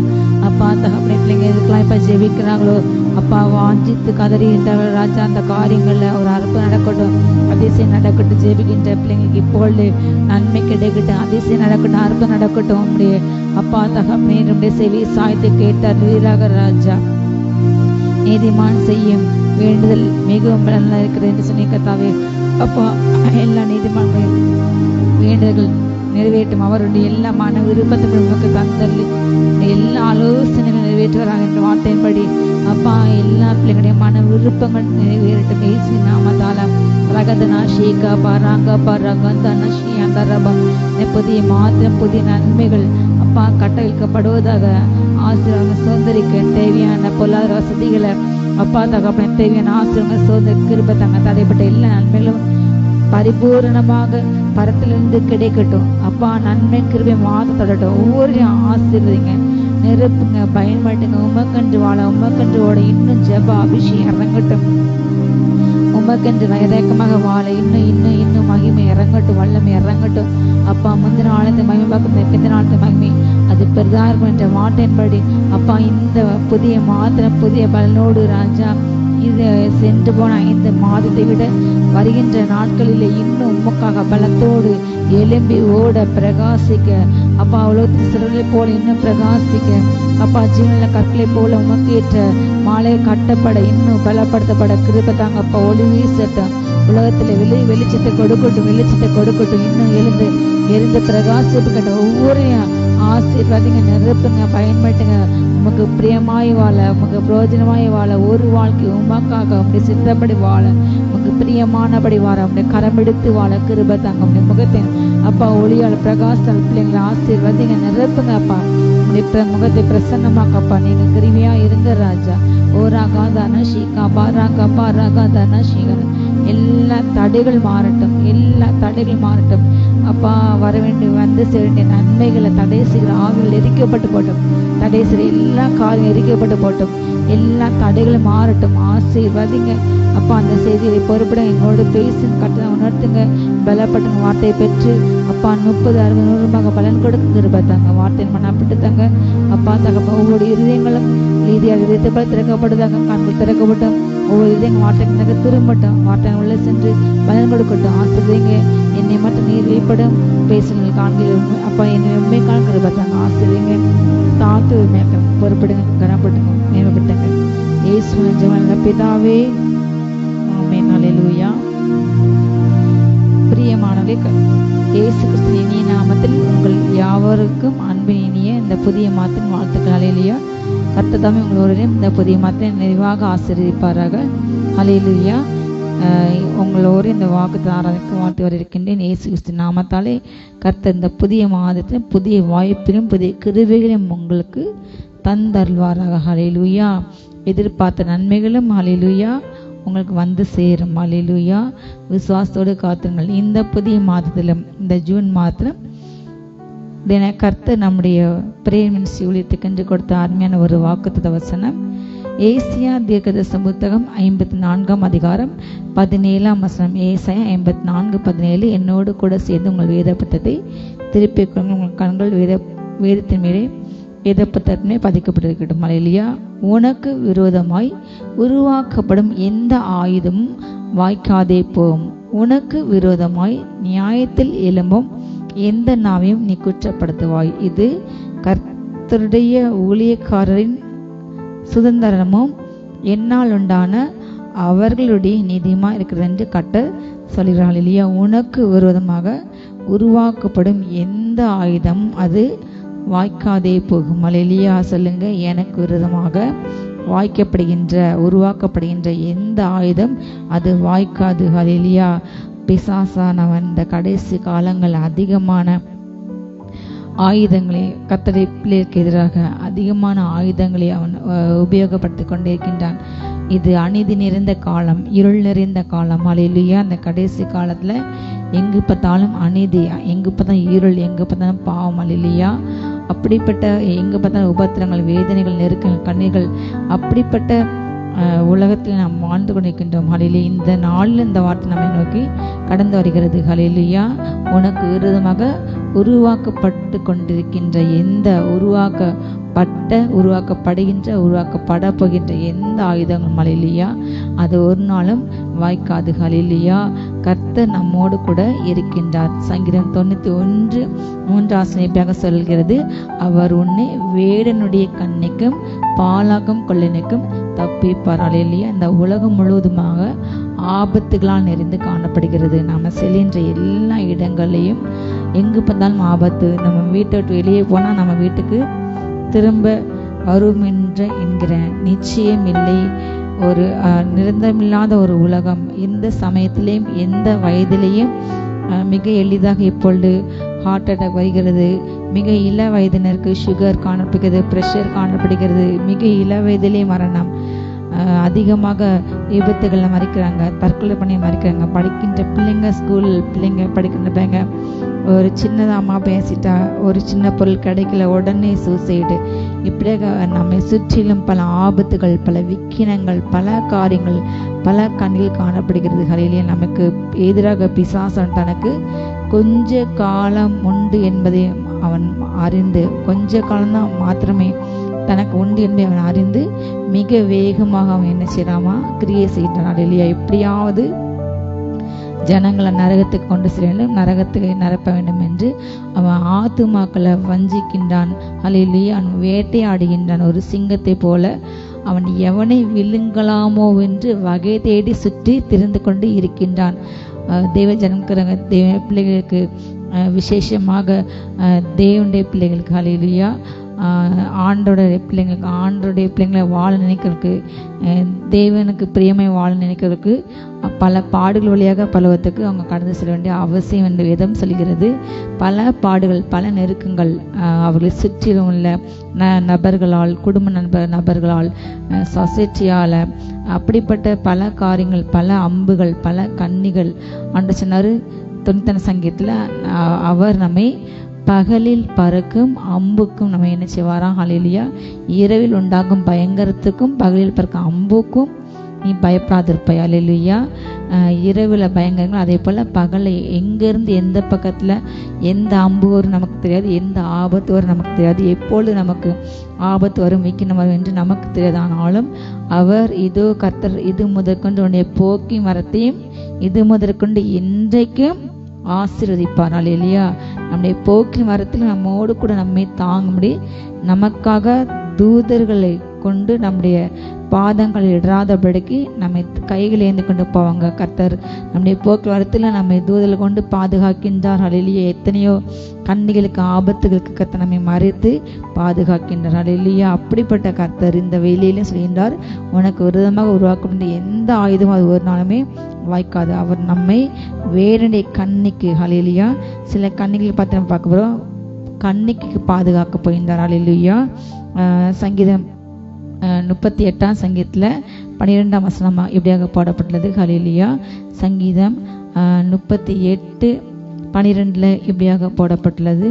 அப்பா தகப்பனே பிள்ளைங்க இதுக்கெல்லாம் இப்ப ஜெபிக்கிறாங்களோ அப்பா, வாஞ்சித்து கதறின்ற ராஜா அந்த காரியங்கள்ல ஒரு அற்புதம் நடக்கட்டும், அதிசயம் நடக்கட்டும். ஜெபிக்கின்ற பிள்ளைங்களுக்கு இப்பொழுது நன்மை கிடைக்கட்டும், அதிசயம் நடக்கட்டும், அற்புதம் நடக்கட்டும். உங்களுடைய அப்பா தகப்பனே நம்முடைய செவி சாயத்தை கேட்டார் வீராக ராஜா. நீதிமான் செய்யும் வேண்டுதல் மிகவும் நல்லா இருக்கிறது என்று சொன்ன கர்த்தாவே. அப்பா எல்லா நீதிமான்களையும் வேண்டுதல்கள் நிறைவேற்றும். அவருடைய எல்லா மன விருப்பத்தை நமக்கு தந்தள்ளி எல்லா ஆலோசனைகள் நிறைவேற்றுவாராக என்ற வார்த்தையின்படி அப்பா எல்லா பிள்ளைகளுடைய மன விருப்பங்கள் நிறைவேறட்டும். இயேசு நாமத்தால ரகதனா ஷேகா பாராங்க பரகந்தனா ஷியந்தரபா. புதிய மாத்திரம் புதிய நன்மைகள் அப்பா கட்டளிக்கப்படுவதாக. ஆசீர்வாதங்கள் சுதந்திரிக்க தேவையான பொருளாதார வசதிகளை அப்பா தகப்பன தேவையான ஆசீர்வாதங்கள் சுதந்திர கிருபை தங்க தடைப்பட்ட எல்லா நன்மைகளும் பரிபூரணமாக பரத்திலிருந்து கிடைக்கட்டும். அப்பா நன்மை கிருபை மாத தொடட்டும். ஒவ்வொரு ஆசீர்வதிங்க, நிரப்புங்க, பயன்படுத்துங்க. உமக்கன்று வாழ, உமக்கன்று ஓட இன்னும் ஜெப அபிஷேகம் இறங்கட்டும். உமக்கென்று வைரேக்கமாக வாழ இன்னும் இன்னும் இன்னும் மகிமை இறங்கட்டும், வல்லமை இறங்கட்டும். அப்பா, முந்தின ஆழத்தை மகிமை பார்க்க பிந்தின ஆழத்தை மகிமை அது பெரிதா இருக்கும் என்ற மாட்டின்படி அப்பா, இந்த புதிய மாத்திரம் புதிய பலனோடு ராஜா, இது சென்று போன 5 மாதத்தை விட வருகின்ற நாட்களில் இன்னும் உமக்காக பலத்தோடு எழும்பி ஓட பிரகாசிக்க அப்பா, உலகத்தின் சிறலை போல இன்னும் பிரகாசிக்க அப்பா, ஜீவனில் கற்களை போல உமக்கு ஏற்ற மாலை கட்டப்பட இன்னும் பலப்படுத்தப்பட கிருபை தாங்க அப்பா. ஒளி வீசட்டும், உலகத்துல வெளிச்சத்தை கொடுக்கட்டும், வெளிச்சத்தை கொடுக்கட்டும். இன்னும் எரிந்து பிரகாசிக்கட்ட ஒவ்வொரு ஆசீர்வாதங்க, நிரப்புங்க, பயன்படுத்துங்க. உமக்கு பிரியமாய் வாழ, உமக்கு பிரயோஜனமாய் வாழ, ஒரு வாழ்க்கை உமக்காக அப்படி சித்தப்படி வாழ, உமக்கு பிரியமானபடி வாழ, அப்படியே கரம் எடுத்து வாழ கிருபை தாங்க. அப்படியே முகத்தை அப்பா ஒளியால் பிரகாசம் பிள்ளைங்களை ஆசீர்வாதிங்க, நிரப்புங்க அப்பா. முகத்தை பிரசன்னமாக்கப்பா. நீங்க கிருமியா இருங்க ராஜா. ஓராகாதான ஷீகா பாராகா பாராகாதான ஷீகன். எல்லா தடைகள் மாறட்டும், எல்லா தடைகள் மாறட்டும் அப்பா. வர வேண்டிய வந்து சேர வேண்டிய நன்மைகளை தடை செய்கிற ஆவிகள் எரிக்கப்பட்டு போட்டோம். தடை செய்கிற எல்லா காரியம் எரிக்கப்பட்டு போட்டோம். எல்லா தடைகளும் மாறட்டும். ஆசீர்வதிங்க அப்பா. அந்த செய்தியை பொறுப்பிட எங்களோடு பேசி கட்ட உணர்த்துங்க, பலப்பட்டுங்க. வார்த்தையை பெற்று அப்பா 30, 60, 100 பலன் கொடுக்க கிருபை தாங்க. வார்த்தையை மனப்பட்டு தாங்க அப்பா. தகப்ப ஒவ்வொரு இருதயங்களும் ரீதியாக இதயத்தை போல திறக்கப்படுதாங்க. கண்கள் திறக்கப்பட்டோம். ஒவ்வொரு இதயங்கள் வார்த்தைக்கு திரும்பட்டும். வார்த்தை உள்ள சென்று பலன் கொடுக்கட்டும். ஆசிரியங்க என்னை மட்டும் நீர் வெளிப்படும் பேசுங்கள் காண்கள் அப்பா. என்னை உண்மை காண்கிற தாங்க. ஆசிரியங்க தாத்து உண்மையாக பொறுப்படுங்க, கனப்பட்டுங்க, மேம்பட்டுங்க. இயேசுவின் ஜெபம் பிதாவே, ஆமென். அல்லேலூயா. பிரியமானவே, இயேசு கிறிஸ்துவின் இனிய நாமத்தில் உங்கள் யாவருக்கும் அன்பின் இனிய இந்த புதிய மாதத்தின் வாழ்த்துக்கள். அல்லேலூயா. கர்த்தர் தாமே உங்கள் ஒருவரையும் இந்த புதிய மாதத்தை நிறைவாக ஆசீர்வதிப்பாராக. அல்லேலூயா. உங்களோடு இந்த வாக்குத்தை ஆராதனைக்கு வாழ்த்து வர இருக்கின்றேன். இயேசு கிறிஸ்து நாமத்தாலே கர்த்தர் இந்த புதிய மாதத்திலும் புதிய வாய்ப்பிலும் புதிய கிருபைகளையும் உங்களுக்கு தந்தருள்வாராக. அல்லேலூயா. எதிர்பார்த்த நன்மைகளும் அல்லேலூயா உங்களுக்கு வந்து சேரும். அல்லேலூயா. விசுவாசத்தோடு காத்துங்கள். இந்த புதிய மாதத்திலும் இந்த ஜூன் மாதத்திலும் கர்த்தர் நம்முடைய பிரேயர் மினிஸ்ட்ரி ஊழியத்துக்கென்று கொடுத்த அருமையான ஒரு வாக்குத்தத்த வசனம் ஏசியா தீர்க்கதரிசன புத்தகம் 54ஆம் அதிகாரம் 17ஆம் வசனம். ஏசாயா 54:17. என்னோடு கூட சேர்ந்து உங்கள் வேத புத்தகத்தை திருப்பிக் கொள்ளுங்கள். உங்கள் கண்கள் வேதத்தின் மேலே வேத புத்தகத்திலே பதிக்கப்பட்டிருக்கட்டும். அல்லேலூயா. உனக்கு விரோதமாய் உருவாக்கப்படும் எந்த ஆயுதமும் வாய்க்காதே போகும். உனக்கு விரோதமாய் நியாயத்தில் எழும்பும் எந்த நாவையும் நீ குற்றப்படுத்துவாய். இது கர்த்தருடைய ஊழியக்காரரின் சுதந்திரமும் என்னால் உண்டான அவர்களுடைய நீதியுமா இருக்கிறது என்று கர்த்தர் சொல்கிறார். இல்லையா. உனக்கு விரோதமாக உருவாக்கப்படும் எந்த ஆயுதம் அது வாய்க்காதே போகும். அல்லேலூயா. சொல்லுங்க, எனக்கு விரோதமாக உருவாக்கப்படுகின்ற எந்த ஆயுதம் அது வாய்க்காது. அல்லேலூயா. பிசாசானவன் இந்த கடைசி காலங்கள் அதிகமான ஆயுதங்களை கர்த்தருடைய பிள்ளைகளுக்கு எதிராக அதிகமான ஆயுதங்களை அவன் உபயோகப்படுத்தி கொண்டிருக்கின்றான். இது அநீதி நிறைந்த காலம், இருள் நிறைந்த காலம். அல்லேலூயா. அந்த கடைசி காலத்துல எங்கு பார்த்தாலும் அநீதி, எங்கு பார்த்தாலும் இருள், எங்கு பார்த்தாலும் பாவம். அல்லேலூயா. அப்படிப்பட்ட எங்கு பார்த்தாலும் உபத்திரங்கள், வேதனைகள், நெருக்கங்கள், கண்ணீர்கள், அப்படிப்பட்ட உலகத்தில் நாம் வாழ்ந்து கொண்டிருக்கின்றோம். அல்லேலூயா. இந்த நாளில் இந்த வார்த்தை நம்மை நோக்கி கடந்து வருகிறது. அல்லேலூயா. உனக்கு விரோதமாக உருவாக்கப்பட்டு கொண்டிருக்கின்ற எந்த உருவாக்கப்பட போகின்ற எந்த ஆயுதங்களும் அல்லேலூயா அது ஒரு நாளும் வாய்க்காது. அல்லேலூயா. கர்த்தர் நம்மோடு கூட இருக்கின்றார். சங்கீதம் 91:3 சொல்கிறது, அவர் உன்னை வேடனுடைய கண்ணிக்கும் பாலாகும் கொள்ளைனுக்கும் தப்பிப்பார். அல்லேலூயா. இந்த உலகம் முழுவதுமாக ஆபத்துகளால் நிறைந்து காணப்படுகிறது. நம்ம செல்கின்ற எல்லா இடங்களையும் எங்கு பார்த்தாலும் ஆபத்து. நம்ம வீட்டை விட்டு வெளியே போனால் நம்ம வீட்டுக்கு திரும்ப வரும் என்கிற நிச்சயம் இல்லை. ஒரு நிரந்தரமில்லாத ஒரு உலகம். எந்த சமயத்திலையும் எந்த வயதிலையும் மிக எளிதாக இப்பொழுது ஹார்ட் அட்டாக் வருகிறது. மிக இள வயதினருக்கு சுகர் காணப்படுகிறது, பிரஷர் காணப்படுகிறது. மிக இள வயதிலே மரணம். அதிகமாக விபத்துகளில் மறிக்கிறாங்க, தற்கொலை பண்ணி மறிக்கிறாங்க. படிக்கின்ற பிள்ளைங்க, ஸ்கூல் பிள்ளைங்க படிக்கின்ற பிள்ளைங்க ஒரு சின்னதாக அம்மா பேசிட்டா, ஒரு சின்ன பொருள் கிடைக்கல உடனே சூசைடு, இப்படியாக நம்மை சுற்றிலும் பல ஆபத்துகள், பல விக்கினங்கள், பல காரியங்கள் பல கண்ணில் காணப்படுகிறது. ஹல்லேலூயா. நமக்கு எதிராக பிசாசன் தனக்கு கொஞ்ச காலம் உண்டு என்பதை அவன் அறிந்து, கொஞ்ச காலம்தான் மாத்திரமே தனக்கு உண்டு என்பதை அவன் அறிந்து மிக வேகமாக அவன் என்ன செய்யறாமா, கிரியை செய்கிறான். ஹல்லேலூயா. எப்படியாவது ஜனங்களை நரகத்துக்கு கொண்டு செல்ல வேண்டும், நரகத்துக்கு நிரப்ப வேண்டும் என்று அவன் ஆத்துமாக்களை வஞ்சிக்கின்றான். ஹல்லேலூயா. அவன் வேட்டையாடுகின்றான். ஒரு சிங்கத்தை போல அவன் எவனை விழுங்கலாமோ என்று வகை தேடி சுற்றி திரிந்து கொண்டு இருக்கின்றான். தேவ ஜனங்கிறவங்க, தேவ பிள்ளைகளுக்கு, விசேஷமாக தேவனுடைய பிள்ளைகளுக்கு, ஹல்லேலூயா, ஆண்டோடைய பிள்ளைங்களை வாழ நினைக்கிறதுக்கு, தேவனுக்கு பிரியமை வாழ நினைக்கிறதுக்கு பல பாடுகள் வழியாக பலவத்துக்கு அவங்க கடந்து செல்ல வேண்டிய அவசியம் என்று வேதம் சொல்கிறது. பல பாடுகள், பல நெருக்கங்கள் அவர்களை சுற்றிலும் உள்ள நபர்களால், குடும்ப நபர்களால், சொசைட்டியால், அப்படிப்பட்ட பல காரியங்கள், பல அம்புகள், பல கண்ணிகள். ஆண்டு சொன்னார் 90 சங்கீதத்தில், அவர் நம்மை பகலில் பறக்கும் அம்புக்கும் நம்ம என்ன செய்வாராம். ஹல்லேலூயா. இரவில் உண்டாகும் பயங்கரத்துக்கும் பகலில் பறக்கும் அம்புக்கும் நீ பயப்படாதிருப்பாய். ஹல்லேலூயா. இரவில் பயங்கரங்கள், அதே போல் பகலை எங்கேருந்து எந்த பக்கத்தில் எந்த அம்பு வரும் நமக்கு தெரியாது, எந்த ஆபத்து வரும் நமக்கு தெரியாது, எப்பொழுது நமக்கு ஆபத்து வரும், விக்கினம் வரும் என்று நமக்கு தெரியாது. ஆனாலும் அவர் இதோ கர்த்தர் இது முதற்கொண்டு உன்னுடைய போக்கி மரத்தையும் இது முதற்கொண்டு இன்றைக்கும் ஆசீர்வதிப்பார். ஹல்லேலூயா. நம்முடைய போக்கி மரத்தில் நம்மோடு கூட நம்மை தாங்கும்படி நமக்காக தூதர்களை கொண்டு நம்முடைய பாதங்கள் இடாதபடிக்கு நம்மை கைகள் ஏந்தி கொண்டு போவாங்க. கர்த்தர் நம்முடைய போக்குவரத்தில் நம்மை தூதர்கள் கொண்டு பாதுகாக்கின்றார். ஹல்லேலூயா. எத்தனையோ கண்ணிகளுக்கு, ஆபத்துகளுக்கு கர்த்தர் நம்மை மறைத்து பாதுகாக்கின்றார். ஹல்லேலூயா. அப்படிப்பட்ட கர்த்தர் இந்த வேலையிலும் சொல்கின்றார், உனக்கு விரோதமாக உருவாக்கப்பட்ட எந்த ஆயுதமும் அது ஒரு நாளுமே வாய்க்காது. அவர் நம்மை வேறடைய கண்ணிக்கு, ஹல்லேலூயா, சில கண்ணிகள் பார்த்து நம்ம பார்க்க போகிறோம், கண்ணிக்கு பாதுகாக்க போகின்றார். ஹல்லேலூயா. சங்கீதம் 38ஆம் சங்கீதத்தில் 12ஆம் வசனமா இப்படியாக பாடப்பட்டுள்ளது. ஹல்லேலூயா. சங்கீதம் 38:12 இப்படியாக போடப்பட்டுள்ளது.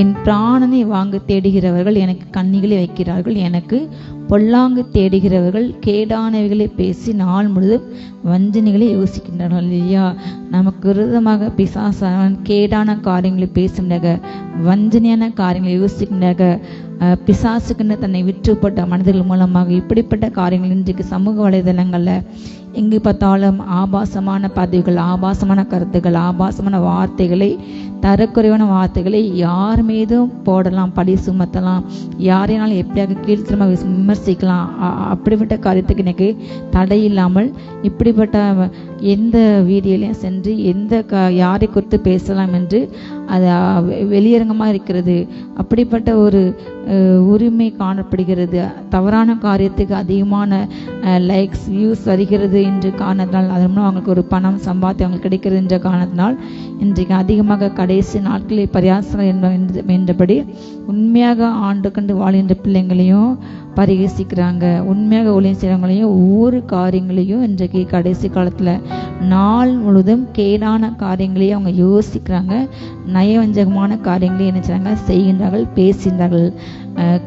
என் பிராணனை வாங்க தேடுகிறவர்கள் எனக்கு கண்ணிகளை வைக்கிறார்கள், எனக்கு பொல்லாங்கு தேடுகிறவர்கள் கேடானவைகளை பேசி நாள் முழுதும் வஞ்சனைகளை யோசிக்கின்றார்கள். இல்லையா? நமக்கு விரோதமாக பிசாசானவன் கேடான காரியங்களை பேசுகின்ற, வஞ்சனையான காரியங்களை யோசிக்கின்ற, பிசாசுக்குன்னு தன்னை விற்றுப்பட்ட மனிதர்கள் மூலமாக இப்படிப்பட்ட காரியங்கள் இன்றைக்கு சமூக வலைதளங்களில் எங்கு பார்த்தாலும் ஆபாசமான பதிவுகள், ஆபாசமான கருத்துக்கள், ஆபாசமான வார்த்தைகளை, தரக்குறைவான வார்த்தைகளை யார் மீதும் போடலாம், பழி சுமத்தலாம், யாரையினாலும் எப்படியாக கீழ்த்தரமாக விமர்சிக்கலாம். அப்படிப்பட்ட காரியத்துக்கு எனக்கு தடை இல்லாமல் இப்படிப்பட்ட எந்த வீடியோலையும் சென்று யாரை குறித்து பேசலாம் என்று அது வெளியரங்கமாக இருக்கிறது. அப்படிப்பட்ட ஒரு உரிமை காணப்படுகிறது. தவறான காரியத்துக்கு அதிகமான லைக்ஸ், வியூஸ் வருகிறது என்று காரணத்தினால், அதன் மூலம் அவங்களுக்கு ஒரு பணம் சம்பாத்தி அவங்களுக்கு கிடைக்கிறது என்ற காரணத்தினால் இன்றைக்கு அதிகமாக கடைசி நாட்களில் பரியாசங்கள் என்றபடி உண்மையாக ஆண்டு கண்டு வாழ்கின்ற பிள்ளைங்களையும் பரிகசிக்கிறாங்க. உண்மையாக ஊழியம் செய்கிறவங்களையும் ஒவ்வொரு காரியங்களையும் இன்றைக்கு கடைசி காலத்தில் நாள் முழுதும் கேடான காரியங்களையும் அவங்க யோசிக்கிறாங்க. நயவஞ்சகமான காரியங்களையும் என்ன செய்கிறாங்க, செய்கின்றார்கள், பேசுகின்றார்கள்,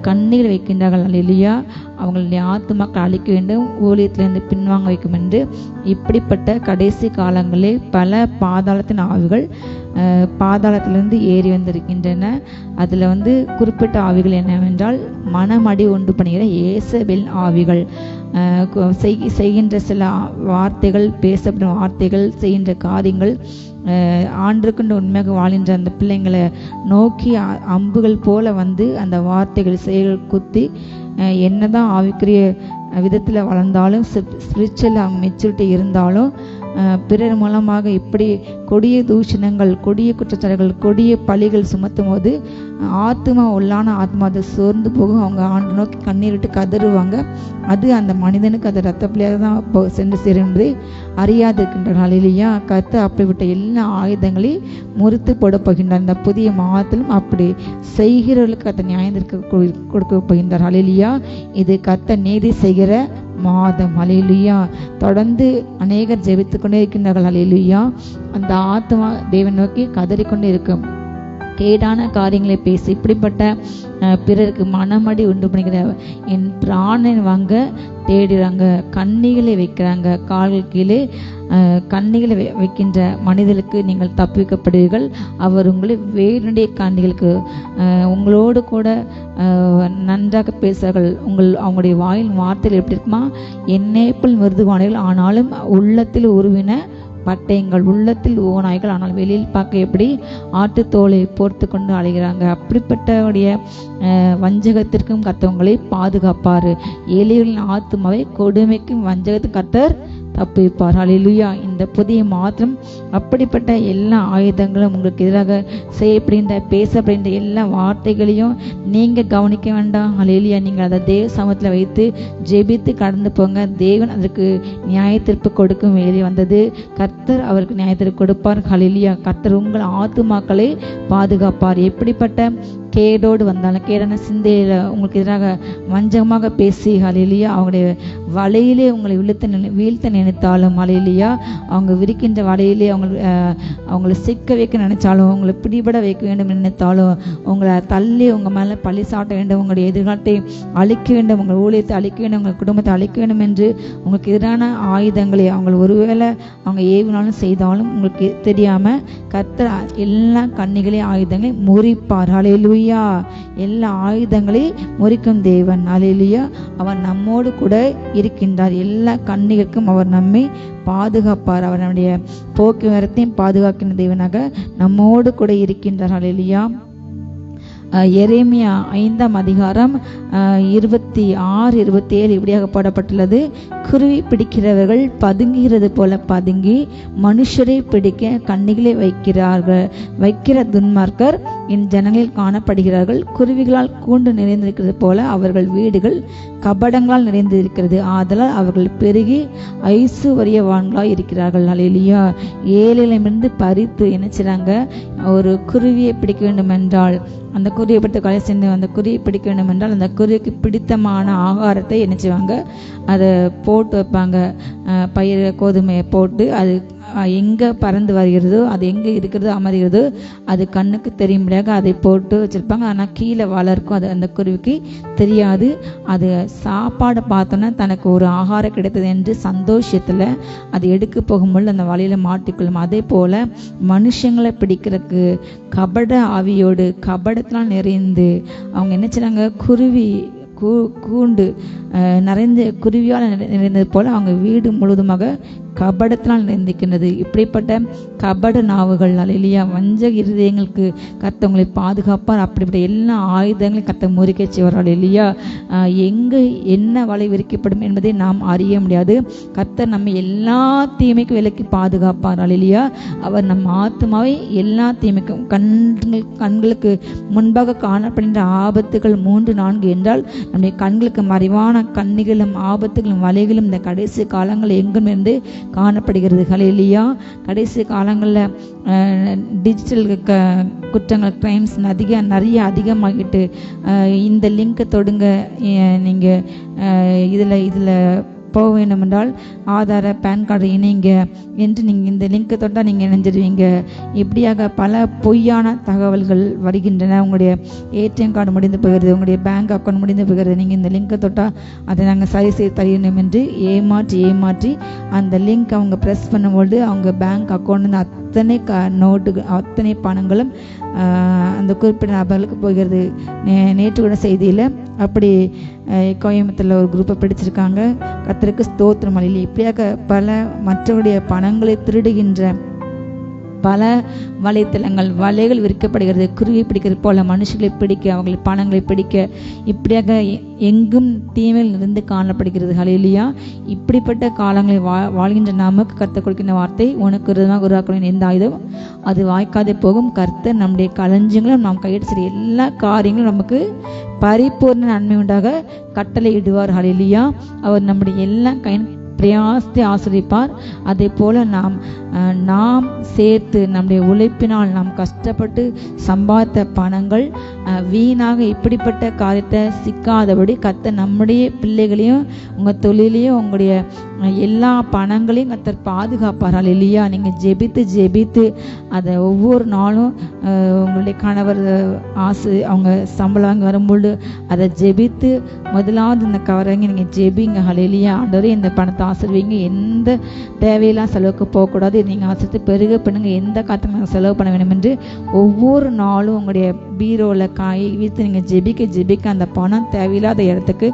கண்ணீர் வைக்கின்றார்கள். அல்லேலூயா. அவங்களுடைய ஆத்துமாக்கள் அழிக்க வேண்டும், ஊழியத்திலிருந்து பின்வாங்க வைக்கும் என்று இப்படிப்பட்ட கடைசி காலங்களில் பல பாதாளத்தின் ஆவிகள் பாதாளத்திலிருந்து ஏறி வந்திருக்கின்றன. அதில் குறிப்பிட்ட ஆவிகள் என்னவென்றால், மனமடி உண்டு பண்ணுகிற ஏசபெல் ஆவிகள், செய்கின்ற சில வார்த்தைகள், பேசப்படும் வார்த்தைகள், செய்கின்ற காரியங்கள், ஆண்டுக்குண்டு உண்மையாக வாழ்கின்ற அந்த பிள்ளைங்களை நோக்கி அம்புகள் போல அந்த வார்த்தைகள், செயல்கள் குத்தி என்னதான் ஆவிக்குரிய விதத்தில் வளர்ந்தாலும், ஸ்பிரிச்சுவல் மெச்சூரிட்டி இருந்தாலும், பிறர் மூலமாக இப்படி கொடிய தூஷணங்கள், கொடிய குற்றச்சாட்டுகள், கொடிய பழிகள் சுமத்தும் போது ஆத்மா, உள்ளான ஆத்மா அதை சோர்ந்து போகும். அவங்க ஆண்டு நோக்கி கண்ணீர் விட்டு கதறுவாங்க. அது அந்த மனிதனுக்கு அது ரத்த பிள்ளையாக தான் சென்று சேரும் என்பதை அறியாது இருக்கின்றார்கள். அல்லேலூயா. கர்த்தர் அப்படிப்பட்ட எல்லா ஆயுதங்களையும் முறித்து போட போகின்றார். இந்த புதிய மாதத்திலும் அப்படி செய்கிறவர்களுக்கு கர்த்தர் நியாயம் கொடுக்க போகின்றார். அல்லேலூயா. இது கர்த்தர் நீதி செய்கிற மாதம். அல்லேலூயா. தொடர்ந்து அநேகர் ஜெபித்து கொண்டே இருக்கின்றார்கள். ஹல்லேலூயா. அந்த ஆத்மா தேவன் நோக்கி கதறிக்கொண்டே இருக்கும். கேடான காரியங்களை பேசி இப்படிப்பட்ட பிறருக்கு மனமடி உண்டு பண்ணுகிற என் பிராணன் வாங்க தேடுறாங்க, கண்ணிகளை வைக்கிறாங்க, கால்கள் கீழே கண்ணிகளை வைக்கின்ற மனிதர்களுக்கு நீங்கள் தப்பிக்கப்படுவீர்கள். அவர் உங்களை வேறுடைய கண்ணிகளுக்கு உங்களோடு கூட நன்றாக பேசுகிறார்கள். அவங்களுடைய வாயில் வார்த்தைகள் எப்படி இருக்குமா, என்னைக்குள் மிருதுவானைகள் ஆனாலும் உள்ளத்தில் உருவின பட்டயங்கள், உள்ளத்தில் ஓநாய்கள் ஆனால் வெளியில் பார்க்க எப்படி ஆட்டுத்தோலை போர்த்து கொண்டு அழைகிறாங்க. அப்படிப்பட்டவுடைய வஞ்சகத்திற்கும் கர்த்தவங்களை பாதுகாப்பாரு. ஏழைகளின் ஆத்துமாவை கொடுமைக்கும் வஞ்சகத்துக்கு கர்த்தர் தப்புவிப்பார். ஹல்லேலூயா. இந்த புதிய மாத்திரம் அப்படிப்பட்ட எல்லா ஆயுதங்களும் உங்களுக்கு எதிராக செய்யப்படுகின்ற பேசப்படுகின்ற எல்லா வார்த்தைகளையும் நீங்க கவனிக்க வேண்டாம். ஹல்லேலூயா. நீங்கள் அதை தேவ சமூகத்தில் வைத்து ஜெபித்து கடந்து போங்க. தேவன் அதற்கு நியாயத்தீர்ப்பு கொடுக்கும் வேலை வந்தது. கர்த்தர் அவருக்கு நியாயத்தீர்ப்பு கொடுப்பார். ஹல்லேலூயா. கர்த்தர் உங்கள் ஆத்துமாக்களை பாதுகாப்பார். எப்படிப்பட்ட கேடோடு வந்தாலும், கேடான சிந்தையில உங்களுக்கு எதிராக வஞ்சகமாக பேசி ஹல்லேலூயா அவங்களுடைய வலையிலே உங்களை வீழ்த்த நினைத்தாலும், ஹல்லேலூயா அவங்க விரிக்கின்ற வலையிலே அவங்களை சிக்க வைக்க நினைச்சாலும், உங்களை பிடிபட வைக்க வேண்டும் நினைத்தாலும், உங்களை தள்ளி உங்க மேல பழி சாட்ட வேண்டும், உங்களுடைய எதிர்காலத்தை அழிக்க வேண்டும், உங்கள் ஊழியத்தை அழிக்க வேண்டும், உங்கள் குடும்பத்தை அழிக்க வேண்டும் என்று உங்களுக்கு எதிரான ஆயுதங்களை அவங்க ஒருவேளை அவங்க ஏவினாலும் செய்தாலும் உங்களுக்கு தெரியாம கர்த்தர் எல்லா கண்ணிகளையும் ஆயுதங்களை முறிப்பார். ஹல்லேலூயா. எல்லா ஆயுதங்களையும் முறிக்கும் தேவன். ஹல்லேலூயா. அவர் நம்மோடு கூட இருக்கின்றார். எல்லா கண்ணிகளுக்கும் அவர் நம்மை பாதுகாப்பார். அவர் நம்முடைய போக்குவரத்தையும் பாதுகாக்கின்ற தேவனாக நம்மோடு கூட இருக்கின்றார். ஹல்லேலூயா. எரேமியா 5ஆம் அதிகாரம் 26, 27 இப்படியாக போடப்பட்டுள்ளது. குருவி பிடிக்கிறவர்கள் பதுங்குகிறது போல பதுங்கி மனுஷரை பிடிக்க கண்ணிகளை வைக்கிற துன்மார்க்கர் என் ஜனங்களில் காணப்படுகிறார்கள். குருவிகளால் கூண்டு நிறைந்திருக்கிறது போல அவர்கள் வீடுகள் கபடங்களால் நிறைந்திருக்கிறது. ஆதலால் அவர்கள் பெருகி ஐசுவரியவான்களாய் இருக்கிறார்கள். ஹல்லேலூயா. ஏழையிடமிருந்து பறித்து என்ன செய்றாங்க, ஒரு குருவியை பிடிக்க வேண்டும் என்றால் அந்த குருவியை பிடித்த கொலை சென்று அந்த குருவியை பிடிக்க வேண்டும் என்றால் அந்த குருவிக்கு பிடித்தமான ஆகாரத்தை என்ன செய்வாங்க, அதை போட்டு வைப்பாங்க. பயிர் கோதுமையை போட்டு அது எங்கே பறந்து வருகிறதோ, அது எங்கே இருக்கிறதோ அமர்கிறதோ அது கண்ணுக்கு தெரியும்படியாக அதை போட்டு வச்சிருப்பாங்க. ஆனால் கீழே வளர்க்கும், அது அந்த குருவிக்கு தெரியாது. அது சாப்பாடை பார்த்தோன்னா தனக்கு ஒரு ஆகாரம் கிடைத்தது என்று சந்தோஷத்தில் அது எடுக்க போகும்போது அந்த வலையில் மாட்டிக்கொள்ளும். அதே போல் மனுஷங்களை பிடிக்கிறதுக்கு கபட ஆவியோடு கபடத்தினால் நிறைந்து அவங்க என்ன செய்றாங்க, குருவி கூண்டு நிறைந்த குருவியால் நிறைந்தது போல அவங்க வீடு முழுவதுமாக கபடத்தினால் நிறைந்திருக்கின்றது. இப்படிப்பட்ட கபட நாவுகள், ஹல்லேலூயா, வஞ்சக இருதயங்களுக்கு கர்த்தவங்களை பாதுகாப்பார். அப்படிப்பட்ட எல்லா ஆயுதங்களையும் கர்த்தர் முறிக்க செய்வார். ஹல்லேலூயா. எங்கு என்ன வலை விரிக்கப்படும் என்பதை நாம் அறிய முடியாது. கர்த்தர் நம்ம எல்லா தீமைக்கும் விலக்கி பாதுகாப்பார். ஹல்லேலூயா. அவர் நம் ஆத்துமாவை எல்லா தீமைக்கும் கண்களுக்கு முன்பாக காணப்படுகின்ற ஆபத்துகள் 3, 4 என்றால் நம்முடைய கண்களுக்கு மறைவான கண்ணிகளும் ஆபத்துகளும் வலைகளும் இந்த கடைசி காலங்கள் எங்கும் இருந்து காணப்படுகிறது. ஹல்லேலூயா. கடைசி காலங்களில் டிஜிட்டல் குற்றங்கள், கிரைம்ஸ் நிறைய அதிகமாகிட்டு, இந்த லிங்கை தொடுங்க, நீங்கள் இதில் போக வேண்டும் என்றால் ஆதார பேன் கார்டு இணைங்க என்று நீங்கள் இந்த லிங்கை தொட்டால் நீங்கள் இணைஞ்சிருவீங்க. இப்படியாக பல பொய்யான தகவல்கள் வருகின்றன. உங்களுடைய ஏடிஎம் கார்டு முடிந்து போகிறது, உங்களுடைய பேங்க் அக்கௌண்ட் முடிந்து போகிறது, நீங்கள் இந்த லிங்கை தொட்டால் அதை நாங்கள் சரி செய்து தரணும் என்று ஏமாற்றி அந்த லிங்க் அவங்க ப்ரெஸ் பண்ணும்போது அவங்க பேங்க் அக்கௌண்ட் அத்தனை அத்தனை பணங்களும் அந்த குறிப்பிட்ட நபர்களுக்கு போகிறது. நேற்று கூட செய்தியில் அப்படி கோயம்புத்தூரில் ஒரு குரூப்பை பிடிச்சிருக்காங்க. கர்த்தருக்கு ஸ்தோத்திரம். அல்லேலூயா. இப்படியாக பல மற்றவருடைய பணங்களை திருடுகின்ற பல வலைத்தளங்கள், வலைகள் விற்கப்படுகிறது. குருவி பிடிக்கிறது போல மனுஷர்களை பிடிக்க, அவங்களை பணங்களை பிடிக்க, இப்படியாக எங்கும் தீமையில் இருந்து காணப்படுகிறது. ஹல்லேலூயா. இப்படிப்பட்ட காலங்களை வாழ்கின்ற நமக்கு கர்த்தர் கொடுக்கின்ற வார்த்தை, உனக்கு விரோதமாக உருவாக்க எந்த ஆயுதம் அது வாய்க்காதே போகும். கர்த்தர் நம்முடைய களஞ்சியங்களும் நாம் கையிட்டு செய்ய எல்லா காரியங்களும் நமக்கு பரிபூர்ண நன்மை உண்டாக கட்டளை இடுவார். ஹல்லேலூயா. அவர் நம்முடைய எல்லா பிரயாசத்தை ஆசிரிப்பார். அதே போல நாம் சேர்த்து நம்முடைய உழைப்பினால் நாம் கஷ்டப்பட்டு சம்பாதித்த பணங்கள் வீணாக இப்படிப்பட்ட காரியத்தை சிக்காதபடி கர்த்தர் நம்முடைய பிள்ளைகளையும் உங்கள் தொழிலையும் உங்களுடைய எல்லா பணங்களையும் கர்த்தர் பாதுகாப்பார். ஹல்லேலூயா. நீங்க ஜெபித்து அதை ஒவ்வொரு நாளும் உங்களுடைய கணவர் அவங்க சம்பளம் வாங்கி வரும்போது அதை ஜெபித்து முதலாவது இந்த கவரங்க நீங்க ஜெபிங்க. ஹல்லேலூயா. ஆண்டவரே இந்த பணத்தை ஆசீர்வதிங்க, எந்த தேவையெல்லாம் செலவுக்கு போகக்கூடாது, நீங்க ஆசீர்வதித்து பெருக பண்ணுங்க, எந்த காலத்துக்கு நாங்கள் செலவு பண்ண வேண்டும் என்று ஒவ்வொரு நாளும் உங்களுடைய பீரோவில் காய் வீத்து நீங்க ஜெபிக்க அந்த பணம் தேவையில்லாத இடத்துக்கு,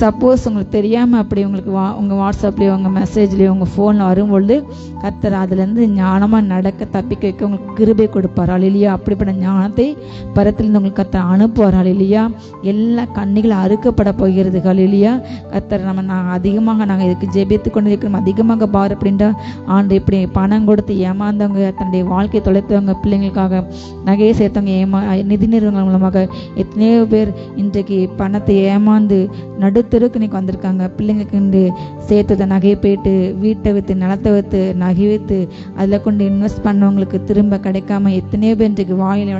சப்போஸ் உங்களுக்கு தெரியாமல் அப்படி உங்களுக்கு உங்கள் வாட்ஸ்அப்லேயோ உங்கள் மெசேஜ்லேயோ உங்கள் ஃபோனில் வரும்பொழுது கர்த்தர் அதுலேருந்து ஞானமாக நடக்க தப்பிக்க வைக்க உங்களுக்கு கிருபை கொடுப்பார். ஹல்லேலூயா. அப்படிப்பட்ட ஞானத்தை பரத்திலிருந்து உங்களுக்கு கர்த்தர் அனுப்புவார். ஹல்லேலூயா. எல்லா கண்ணிகளும் அறுக்கப்பட போகிறது. ஹல்லேலூயா. கர்த்தர் நாங்கள் அதிகமாக நாங்கள் இதுக்கு ஜெபித்து கொண்டு இருக்கிறோம், அதிகமாக பார் அப்படின்ற ஆண்டு இப்படி பணம் கொடுத்து ஏமாந்தவங்க, தன்னுடைய வாழ்க்கையை தொலைத்தவங்க, பிள்ளைங்களுக்காக நகையை சேர்த்தவங்க, நிதி நிறுவனங்கள் மூலமாக எத்தனையோ பேர் இன்றைக்கு பணத்தை ஏமாந்து நடுத்தருக்கு இன்னைக்கு வந்திருக்காங்க. பிள்ளைங்களுக்கு சேர்த்ததை நகையை போயிட்டு வீட்டை விற்று நிலத்தை விற்று நகை விற்று அதில் கொண்டு இன்வெஸ்ட் பண்ணவங்களுக்கு திரும்ப கிடைக்காம எத்தனையோ பேர் இன்றைக்கு வாயில்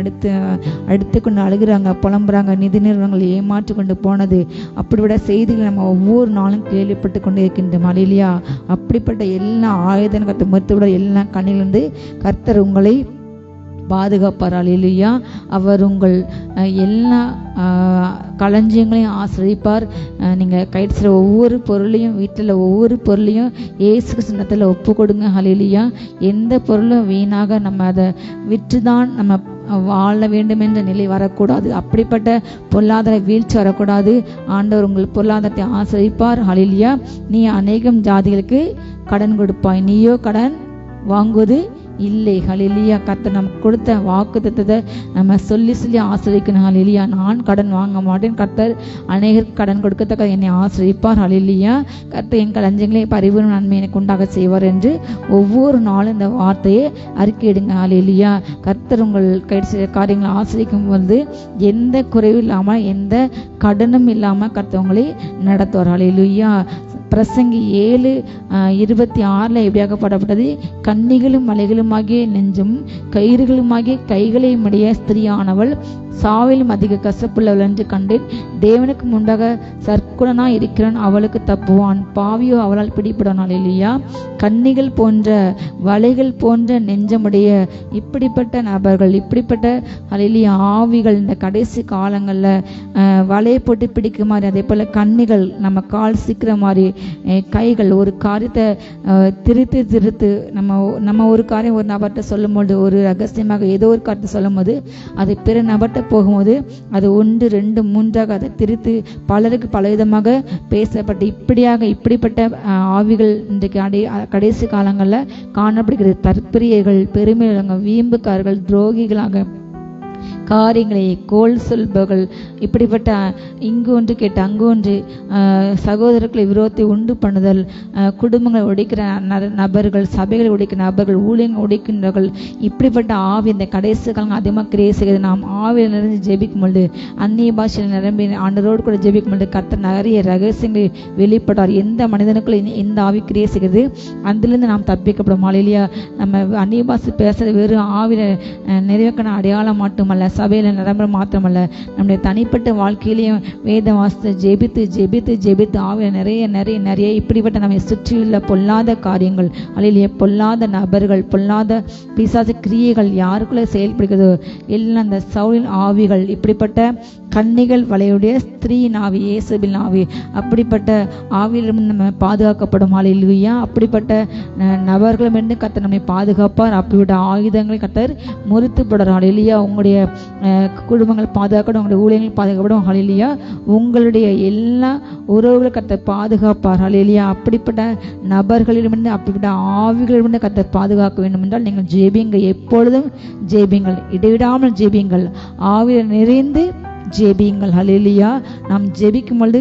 அடுத்து கொண்டு அழுகுறாங்க, புலம்புறாங்க. நிதி நிறுவனங்கள் ஏமாற்றி கொண்டு போனது அப்படிப்பட்ட செய்திகள் நம்ம ஒவ்வொரு நாளும் கேள்விப்பட்டு கொண்டு இருக்கின்றோம். ஹல்லேலூயா. அப்படிப்பட்ட எல்லா ஆயுதம் கர்த்தர் மறுத்துவிட எல்லா கண்ணிலிருந்து கர்த்தர் உங்களை பாதுகாப்பார். ஹல்லேலூயா. அவர் உங்கள் எல்லா களஞ்சியங்களையும் ஆசிரியப்பார். நீங்கள் கைட்டு ஒவ்வொரு பொருளையும் வீட்டில் ஒவ்வொரு பொருளையும் இயேசு கிறிஸ்துவிடத்தில் ஒப்பு கொடுங்க. ஹல்லேலூயா. எந்த பொருளும் வீணாக நம்ம அதை விற்றுதான் நம்ம வாழ வேண்டும் என்ற நிலை வரக்கூடாது. அப்படிப்பட்ட பொருளாதார வீழ்ச்சி வரக்கூடாது. ஆண்டவர் உங்கள் பொருளாதாரத்தை ஆசிரியப்பார். ஹல்லேலூயா. நீ அநேகம் ஜாதிகளுக்கு கடன் கொடுப்பாய், நீயோ கடன் வாங்குவது இல்லை. ஹல்லேலூயா. கர்த்தர் நமக்கு கொடுத்த வாக்குத்தத்தத்தை நம்ம சொல்லி ஆசிரியக்கணும். ஹல்லேலூயா. நான் கடன் வாங்க மாட்டேன், கர்த்தர் அநேகருக்கு கடன் கொடுக்கத்தக்க என்னை ஆசிரிப்பார். ஹல்லேலூயா. கர்த்தர் என் களஞ்சியங்களை பரிபூர்ண நன்மை எனக்கு உண்டாக செய்வார் என்று ஒவ்வொரு நாளும் இந்த வார்த்தையை அறிக்கையிடுங்க. ஹல்லேலூயா. கர்த்தர் உங்கள் கைடு காரியங்களை ஆசிரிக்கும் போது எந்த குறைவும் இல்லாமல் எந்த கடனும் இல்லாமல் கர்த்தர் உங்களை நடத்துவார். ஹல்லேலூயா. பிரசங்கி 7:26 எப்படியாகப்படப்பட்டது, கன்னிகளும் மலைகளுமாகிய நெஞ்சும் கயிறுகளுமாகிய கைகளை உடைய ஸ்திரியானவள் சாவிலும் அதிக கசப்புள்ளவள் என்று கண்டேன். தேவனுக்கு முன்பாக சற்குணனாய் இருக்கிறான், அவளுக்கு தப்புவான், பாவியோ அவளால் பிடிபடான். ஹல்லேலூயா. கன்னிகள் போன்ற வலைகள் போன்ற நெஞ்சமுடைய இப்படிப்பட்ட நபர்கள், இப்படிப்பட்ட ஹல்லேலூயா ஆவிகள் இந்த கடைசி காலங்களில் வலையை போட்டு பிடிக்க மாதிரி, அதே போல் கன்னிகள் நம்ம கால் சீக்கிர மாதிரி, கைகள் ஒரு காரியத்தை திருத்து நம்ம ஒரு காரியம் ஒரு நபர்கிட்ட சொல்லும் போது, ஒரு ரகசியமாக ஏதோ ஒரு காரியத்தை சொல்லும் போது அது பிற நபர்கிட்ட போகும்போது அது 1, 2, 3 அதை திரித்து பலருக்கு பலவிதமாக பேசப்பட்டு இப்படிப்பட்ட ஆவிகள் இன்றைக்கு கடைசி காலங்களில் காணப்படுகிறது. தற்பிரியர்கள், பெருமையுள்ளவங்க, வீம்புக்காரர்கள், துரோகிகளாக காரியங்களை கோல் சொல்பவர்கள், இப்படிப்பட்ட இங்கு ஒன்று கேட்டு அங்கு ஒன்று, சகோதரர்களை விரோதத்தை உண்டு பண்ணுதல், குடும்பங்களை உடைக்கிற நபர்கள், சபைகளை உடைக்கிற நபர்கள், ஊழியங்கள் உடைக்கின்றவர்கள், இப்படிப்பட்ட ஆவி இந்த கடைசி காலம் அதிகமாக கிரியை செய்கிறது. நாம் ஆவியில் நிறைந்து ஜெபிக்கும் பொழுது, அந்நிய பாஷையில் நிரம்பி ஆண்டரோடு கூட ஜெபிக்கும் பொழுது கர்த்தர் நிறைய ரகசியங்களை வெளிப்பட்டார். எந்த மனிதனுக்குள்ள எந்த ஆவி கிரியை செய்கிறது அதிலிருந்து நாம் தப்பிக்கப்படும். ஹல்லேலூயா. நம்ம அந்நிய பாஷை பேசுறது வெறும் ஆவில நிறைவேற்கான அடையாளம் மட்டுமல்ல, சபையில நிரம்பர மாத்திரமல்ல, நம்முடைய தனிப்பட்ட வாழ்க்கையிலையும் வேத வாசித்து ஜெபித்து ஆவில நிறைய இப்படிப்பட்ட நம்மை சுற்றியுள்ள பொல்லாத காரியங்கள், அல்ல பொல்லாத நபர்கள், பொல்லாத பிசாசு கிரியைகள் யாருக்குள்ள செயல்படுகிறதோ எல்லாம் அந்த சவுலின் ஆவிகள், இப்படிப்பட்ட கன்னிகள் வலையுடைய ஸ்திரீயின் ஆவி, இயேசுவின் ஆவி, அப்படிப்பட்ட ஆவியிலிருந்து நம்ம பாதுகாக்கப்படும். ஹல்லேலூயா. அப்படிப்பட்ட நபர்களிடமிருந்து கர்த்தர் நம்மை பாதுகாப்பார். அப்படிப்பட்ட ஆயுதங்களை கர்த்தர் முறித்து போடுறார். ஹல்லேலூயா. உங்களுடைய குடும்பங்கள் பாதுகாக்கப்படும், உங்களுடைய ஊழியங்கள் பாதுகாக்கப்படும். ஹல்லேலூயா. உங்களுடைய எல்லா உறவுகளை கர்த்தர் பாதுகாப்பார். ஹல்லேலூயா. அப்படிப்பட்ட நபர்களிடமிருந்து, அப்படிப்பட்ட ஆவிகளிடமிருந்து கர்த்தர் பாதுகாக்க வேண்டும் என்றால் நீங்கள் ஜெபிங்க, எப்பொழுதும் ஜெபிங்கள், இடைவிடாமல் ஜெபிங்கள், ஆவியில் நிறைந்து ஜெபியுங்கள். ஹல்லேலூயா. நாம் ஜெபிக்கும் பொழுது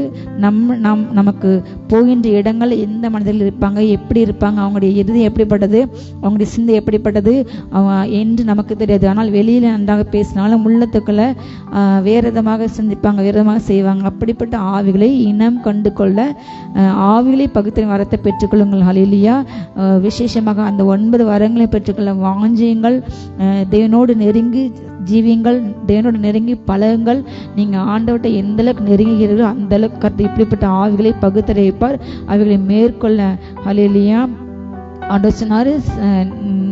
நமக்கு போகின்ற இடங்கள் எந்த மனிதர்கள் இருப்பாங்க, எப்படி இருப்பாங்க, அவங்களுடைய இறுதி எப்படிப்பட்டது, அவங்களுடைய சிந்தை எப்படிப்பட்டது என்று நமக்கு தெரியாது. ஆனால் வெளியில் நன்றாக பேசினாலும் உள்ளத்துக்குள்ள வேற விதமாக சிந்திப்பாங்க, வேற விதமாக செய்வாங்க. அப்படிப்பட்ட ஆவிகளை இனம் கண்டு கொள்ள ஆவிகளை பகுத்தறிவு வரத்தை பெற்றுக்கொள்ளுங்கள். ஹல்லேலூயா. விசேஷமாக அந்த 9 வரங்களை பெற்றுக்கொள்ள வாஞ்சியுங்கள். தேவனோடு நெருங்கி ஜீவியங்கள், தேவனோட நெருங்கி பழகுங்கள். நீங்க ஆண்டவர்கிட்ட எந்த அளவுக்கு நெருங்குகிறீர்களோ அந்த அளவுக்கு கர்த்தர் இப்படிப்பட்ட ஆவிகளை பகுத்தறிவிப்பார், அவைகளை மேற்கொள்ள. ஹல்லேலூயா. ஆண்டவர் சொன்னாரு,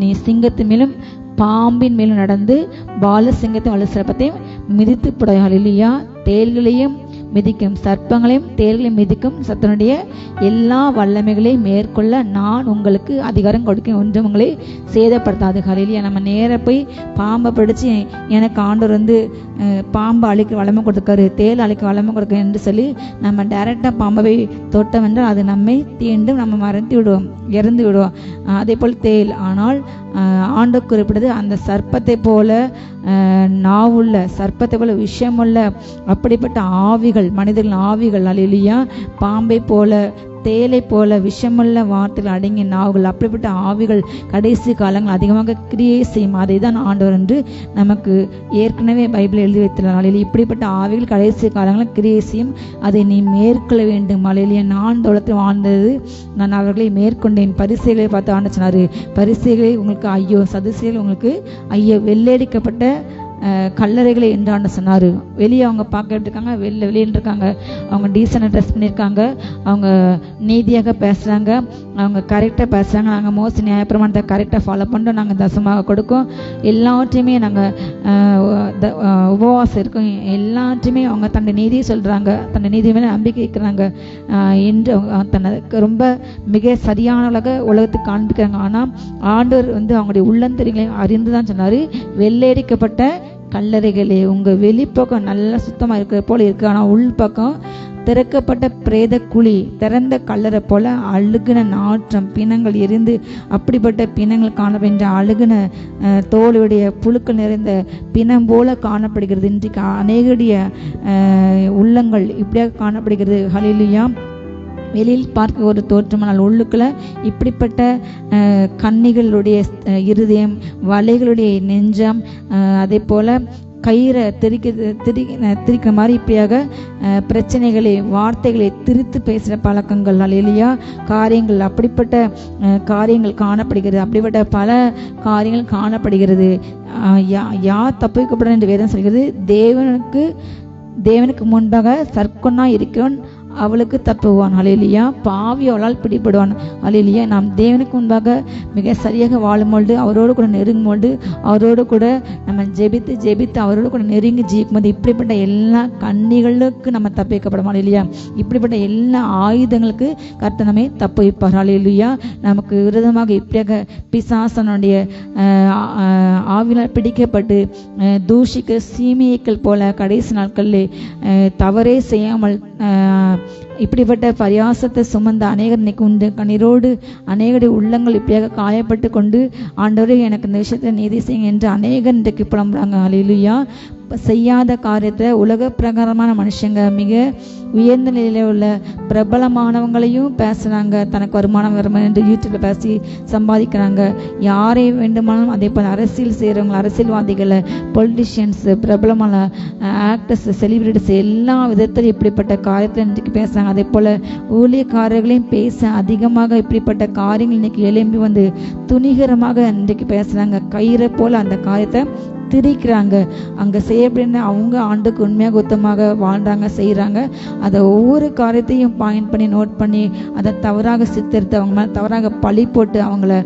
நீ சிங்கத்தின் மேலும் பாம்பின் மேலும் நடந்து பால சிங்கத்தையும் வலு சர்ப்பத்தையும் மிதித்து போட. ஹல்லேலூயா. தேள்களையும் மிதிக்கும், சர்ப்பங்களையும் தேள்களையும் மிதிக்கும், சத்தனுடைய எல்லா வல்லமைகளையும் மேற்கொள்ள நான் உங்களுக்கு அதிகாரம் கொடுக்க, ஒன்றும் உங்களை சேதப்படுத்தாது. ஹல்லேலூயா. நம்ம நேர போய் பாம்பை பிடிச்சி எனக்கு ஆண்டவர் பாம்பை அழிக்க வல்லமை கொடுக்காரு, தேள் அழிக்க வல்லமை கொடுக்க என்று சொல்லி நம்ம டைரக்டா பாம்பை தொட்டம் என்றால் அது நம்மை தீண்டும், நம்ம மறைத்து விடுவோம், இறந்து விடுவோம். அதே போல் தேள். ஆனால் ஆண்டவர் குறிப்பிட்டது அந்த சர்ப்பத்தை போல நாவுள்ள, சர்ப்பத்தை போல விஷமுள்ள அப்படிப்பட்ட ஆவிகள், மனிதர்கள் ஆவிகள். ஹல்லேலூயா. பாம்பை போல, தேலை போல விஷமுள்ள வார்த்தைகள் அடங்கிய நாவுகள், அப்படிப்பட்ட ஆவிகள் கடைசி காலங்கள் அதிகமாக கிரியை செய்யும். அதை தான் ஆண்டவர் என்று நமக்கு ஏற்கனவே பைபிள் எழுதி வைத்துள்ளார். இப்படிப்பட்ட ஆவிகள் கடைசி காலங்களில் கிரியை செய்யும், அதை நீ மேற்கொள்ள வேண்டும். ஹல்லேலூயா. நான் தோளத்தில் வாழ்ந்தது, நான் அவர்களை மேற்கொண்டேன். பரிசேயர்களை பார்த்து ஆண்டவர் சொன்னாரு, பரிசேயர்களே உங்களுக்கு ஐயோ, சதுசேயர்கள் உங்களுக்கு ஐயோ, வெள்ளையடிக்கப்பட்ட கல்லறைகளை என்றாண்டு சொன்னாரு. வெளியே அவங்க பார்க்க இருக்காங்க, வெளியின்னு இருக்காங்க, அவங்க டீசெண்டாக ட்ரெஸ் பண்ணியிருக்காங்க, அவங்க நீதியாக பேசுகிறாங்க, அவங்க கரெக்டாக பேசுகிறாங்க, நாங்கள் மோச நியாயப்பிரமாணத்தை கரெக்டாக ஃபாலோ பண்ணுறோம், நாங்கள் தசமாக கொடுக்கும், எல்லாத்தையுமே நாங்கள் உபவாசம் இருக்கோம், எல்லாத்தையுமே அவங்க தன்னுடைய நீதியை சொல்கிறாங்க, தன்னுடைய நீதி மேலே நம்பிக்கை வைக்கிறாங்க என்று தனக்கு ரொம்ப மிக சரியானவளாக உலகத்துக்கு காண்பிக்கிறாங்க. ஆனால் ஆண்டவர் அவங்களுடைய உள்ளந்தரிகளை அறிந்து தான் சொன்னார், வெள்ளையடிக்கப்பட்ட கல்லறைகளே, உங்க வெளிப்பக்கம் நல்லா சுத்தமா இருக்கிற போல இருக்கு, ஆனா உள்பக்கம் திறக்கப்பட்ட பிரேத குழி, திறந்த கல்லறை போல அழுகுன நாற்றம், பிணங்கள் எரிந்து அப்படிப்பட்ட பிணங்கள் காணப்படுகின்ற அழுகுன தோலுடைய புழுக்கள் நிறைந்த பிணம் போல காணப்படுகிறது. இன்றைக்கு அநேகடைய உள்ளங்கள் இப்படியாக காணப்படுகிறது. ஹல்லேலூயா. வெளியில் பார்க்க ஒரு தோற்றமானால் உள்ளுக்குள்ள இப்படிப்பட்ட கன்னிகளுடைய இருதயம், வலைகளுடைய நெஞ்சம், அதே போல கயிறை திரிக்கிற மாதிரி இப்படியாக பிரச்சனைகளை, வார்த்தைகளை திரித்து பேசுகிற பழக்கங்கள், ஹல்லேலூயா, காரியங்கள், அப்படிப்பட்ட காரியங்கள் காணப்படுகிறது. அப்படிப்பட்ட பல காரியங்கள் காணப்படுகிறது. யார் தப்பிக்கப்படும் என்று வேதம் சொல்கிறது, தேவனுக்கு முன்பாக சர்க்கொன்னா இருக்கிறவன் அவளுக்கு தப்புவான். ஹல்லேலூயா. பாவி அவளால் பிடிபடுவான். ஹல்லேலூயா. நாம் தேவனுக்கு முன்பாக மிக சரியாக வாழும்பொழுது, அவரோடு கூட நெருங்கும்பொழுது, அவரோடு கூட நம்ம ஜெபித்து அவரோடு கூட நெருங்கி ஜீவிக்கும்போது இப்படிப்பட்ட எல்லா கண்ணிகளுக்கு நம்ம தப்பிக்கப்படும். ஹல்லேலூயா. இப்படிப்பட்ட எல்லா ஆயுதங்களுக்கு கர்த்தர் நம்மை தப்புவிப்பார். ஹல்லேலூயா. நமக்கு விரோதமாக இப்படியாக பிசாசனுடைய ஆவினால் பிடிக்கப்பட்டு தூஷிக்க சீமையக்கள் போல கடைசி நாட்களில் தவறே செய்யாமல் இப்படிப்பட்ட பரியாசத்தை சுமந்த அநேகர் இன்னைக்கு உண்டு. கண்ணீரோடு அநேகருடைய உள்ளங்கள் இப்படியாக காயப்பட்டு கொண்டு, ஆண்டவரே எனக்கு இந்த விஷயத்தை நீதி செய்யுங்க என்று அநேகர் இன்றைக்கு புலம்புறாங்க. ஹல்லேலூயா. செய்யாத காரியத்தை உலக பிரகாரமான மனுஷங்க, மிக உயர்ந்த நிலையில உள்ள பிரபலமானவங்களையும் பேசுறாங்க, தனக்கு வருமானம் என்று யூடியூப்ல பேசி சம்பாதிக்கிறாங்க. யாரை வேண்டுமானாலும், அதே போல அரசியல் செய்யறவங்க, அரசியல்வாதிகளை, பொலிட்டிஷியன்ஸ், பிரபலமான ஆக்டர்ஸ், செலிபிரிட்டிஸ், எல்லா விதத்திலும் இப்படிப்பட்ட காரியத்தில் இன்றைக்கு பேசுறாங்க. அதே போல ஊழியக்காரர்களையும் பேச அதிகமாக இப்படிப்பட்ட காரியங்கள் இன்னைக்கு எழும்பி துணிகரமாக இன்றைக்கு பேசுறாங்க. கயிறை போல அந்த காரியத்தை திரிக்கிறாங்க. அங்க செய்யப்படுற அவங்க ஆண்டுக்கு உண்மையாக உத்தமாக வாழ்றாங்க, செய்யறாங்க. அதை ஒவ்வொரு காரியத்தையும் பாயிண்ட் பண்ணி நோட் பண்ணி அதை தவறாக சித்தரித்து அவங்க மேல தவறாக பழி போட்டு அவங்கள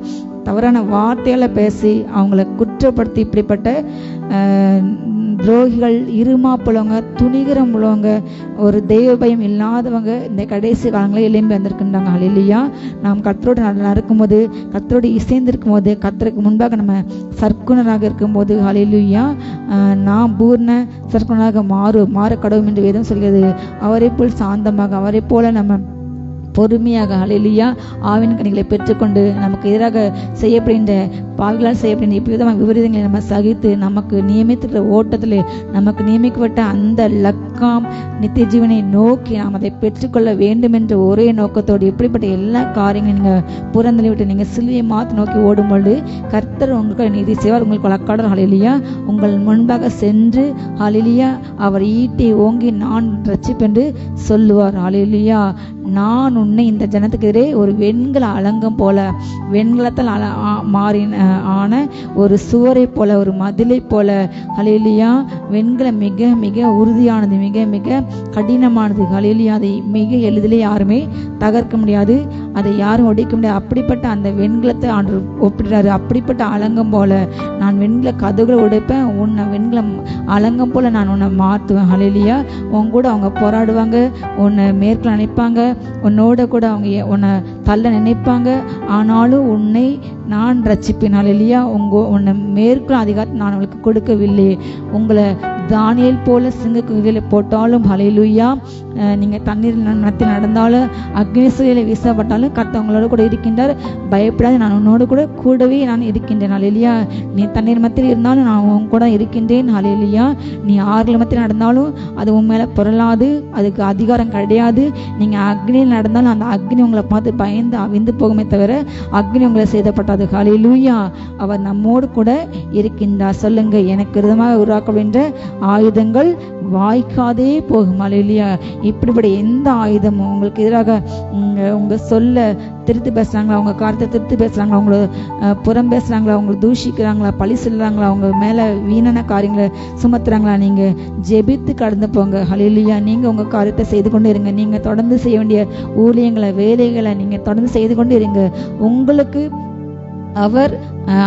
தவறான வார்த்தைகளை பேசி அவங்கள குற்றப்படுத்தி இப்படிப்பட்ட துரோகிகள், இருமாப்புள்ளவங்க, துணிகரம் உள்ளவங்க, ஒரு தெய்வ பயம் இல்லாதவங்க இந்த கடைசி காலங்களில் எழும்பி வந்திருக்கின்றாங்க. ஹல்லேலூயா. நாம் கர்த்தரோடு நடக்கும்போது, கர்த்தரோடு இசைந்திருக்கும் போது, கர்த்தருக்கு முன்பாக நம்ம சர்க்குணராக இருக்கும்போது, ஹல்லேலூயா, நாம் பூர்ண சர்க்குணராக மாற கடவுள் என்று வேதம் சொல்கிறது. அவரை போல் சாந்தமாக, அவரை போல நம்ம பொறுமையாக, ஹல்லேலூயா, ஆவின் கனிகளை பெற்றுக்கொண்டு நமக்கு எதிராக செய்யப்படுகின்ற பாவிகளால் செய்யப்படுகின்ற இப்படிவிதமான விபரீதங்களை நம்ம சகித்து நமக்கு நியமித்திருக்கிற ஓட்டத்தில் நமக்கு நியமிக்கப்பட்ட அந்த லக்காம் நித்திய ஜீவனை நோக்கி நாம் அதை பெற்றுக்கொள்ள வேண்டும் என்ற ஒரே நோக்கத்தோடு இப்படிப்பட்ட எல்லா காரியங்களையும் நீங்கள் புறந்தள்ளி விட்டு நீங்கள் சிலுவையை மாற்றி நோக்கி ஓடும்பொழுது கர்த்தர் உங்களுக்கு நீதி செய்வார். உங்களுக்கு வழக்காடர். ஹல்லேலூயா. உங்கள் முன்பாக சென்று, ஹல்லேலூயா, அவர் ஈட்டி ஓங்கி நான் ரட்சிப்பென்று சொல்லுவார். ஹல்லேலூயா. நான் உன்னை இந்த ஜனத்துக்கு எதிரே ஒரு வெண்கல அலங்கம் போல, வெண்கலத்தால் ஆன ஒரு சுவரை போல, ஒரு மதிலை போல. ஹல்லேலூயா. வெண்கலம் மிக மிக உறுதியானது, மிக மிக கடினமானது. ஹல்லேலூயா. அதை மிக எளிதிலே யாருமே தகர்க்க முடியாது, அதை யாரும் ஒடிக்க முடியாது. அப்படிப்பட்ட அந்த வெண்கலத்தை ஆண்டு ஒப்பிடுறாரு. அப்படிப்பட்ட அலங்கம் போல நான் வெண்கல கதவுகளை உடைப்பேன், உன்னை வெண்கலம் அலங்கம் போல நான் உன்னை மாற்றுவேன். ஹல்லேலூயா. உன் கூட அவங்க போராடுவாங்க, உன்னை மேற்கொள்ள நினைப்பாங்க, உன்னோட கூட அவங்க உன்னை தள்ள நினைப்பாங்க, ஆனாலும் உன்னை நான் ரட்சிப்பேன். ஹல்லேலூயா. உன்னை மேற்கொள்ள அதிகாரத்தை நான் உங்களுக்கு கொடுக்கவில்லை. உங்களை தானியேல் போல சிங்க குகையில போட்டாலும், ஹல்லேலூயா, நீங்க தண்ணீர் மத்தியில் நடந்தாலும், அக்னி சூளையில வீசப்பட்டாலும் கர்த்தர் உங்களோட கூட இருக்கின்றார். பயப்படாது, நான் உன்னோடு கூட கூடவே நான் இருக்கின்றேன். ஹல்லேலூயா. நீ தண்ணீர் மத்தியில் இருந்தாலும் நான் உன் கூட இருக்கின்றேன். ஹல்லேலூயா. நீ ஆறுல மத்தியில் நடந்தாலும் அது உன் மேல புரளாது, அதுக்கு அதிகாரம் கிடையாது. நீங்க அக்னியில் நடந்தாலும் அந்த அக்னி உங்களை பார்த்து பயந்து அவிந்து போகுமே தவிர அக்னி உங்களை சேதப்பட்டாது. ஹல்லேலூயா. அவர் நம்மோடு கூட இருக்கின்றார். சொல்லுங்க, எனக்கு விரோதமாக உருவாக்கப்படுகின்ற ஆயுதங்கள் வாய்க்காதே போகும். ஹல்லேலூயா. இப்படிப்பட்ட எந்த ஆயுதமும் உங்களுக்கு எதிராக உங்க சொல்ல திருத்தி பேசுறாங்களா, அவங்க காரத்தை திருத்தி பேசுறாங்களா, அவங்கள புறம் பேசுறாங்களா, அவங்களை தூஷிக்கிறாங்களா, பழி சொல்றாங்களா, அவங்க மேல வீணான காரியங்களை சுமத்துறாங்களா, நீங்க ஜெபித்து கடந்து போங்க. ஹல்லேலூயா. நீங்க உங்க காரியத்தை செய்து கொண்டு இருங்க. நீங்க தொடர்ந்து செய்ய வேண்டிய ஊழியங்களை, வேலைகளை நீங்க தொடர்ந்து செய்து கொண்டு இருங்க. உங்களுக்கு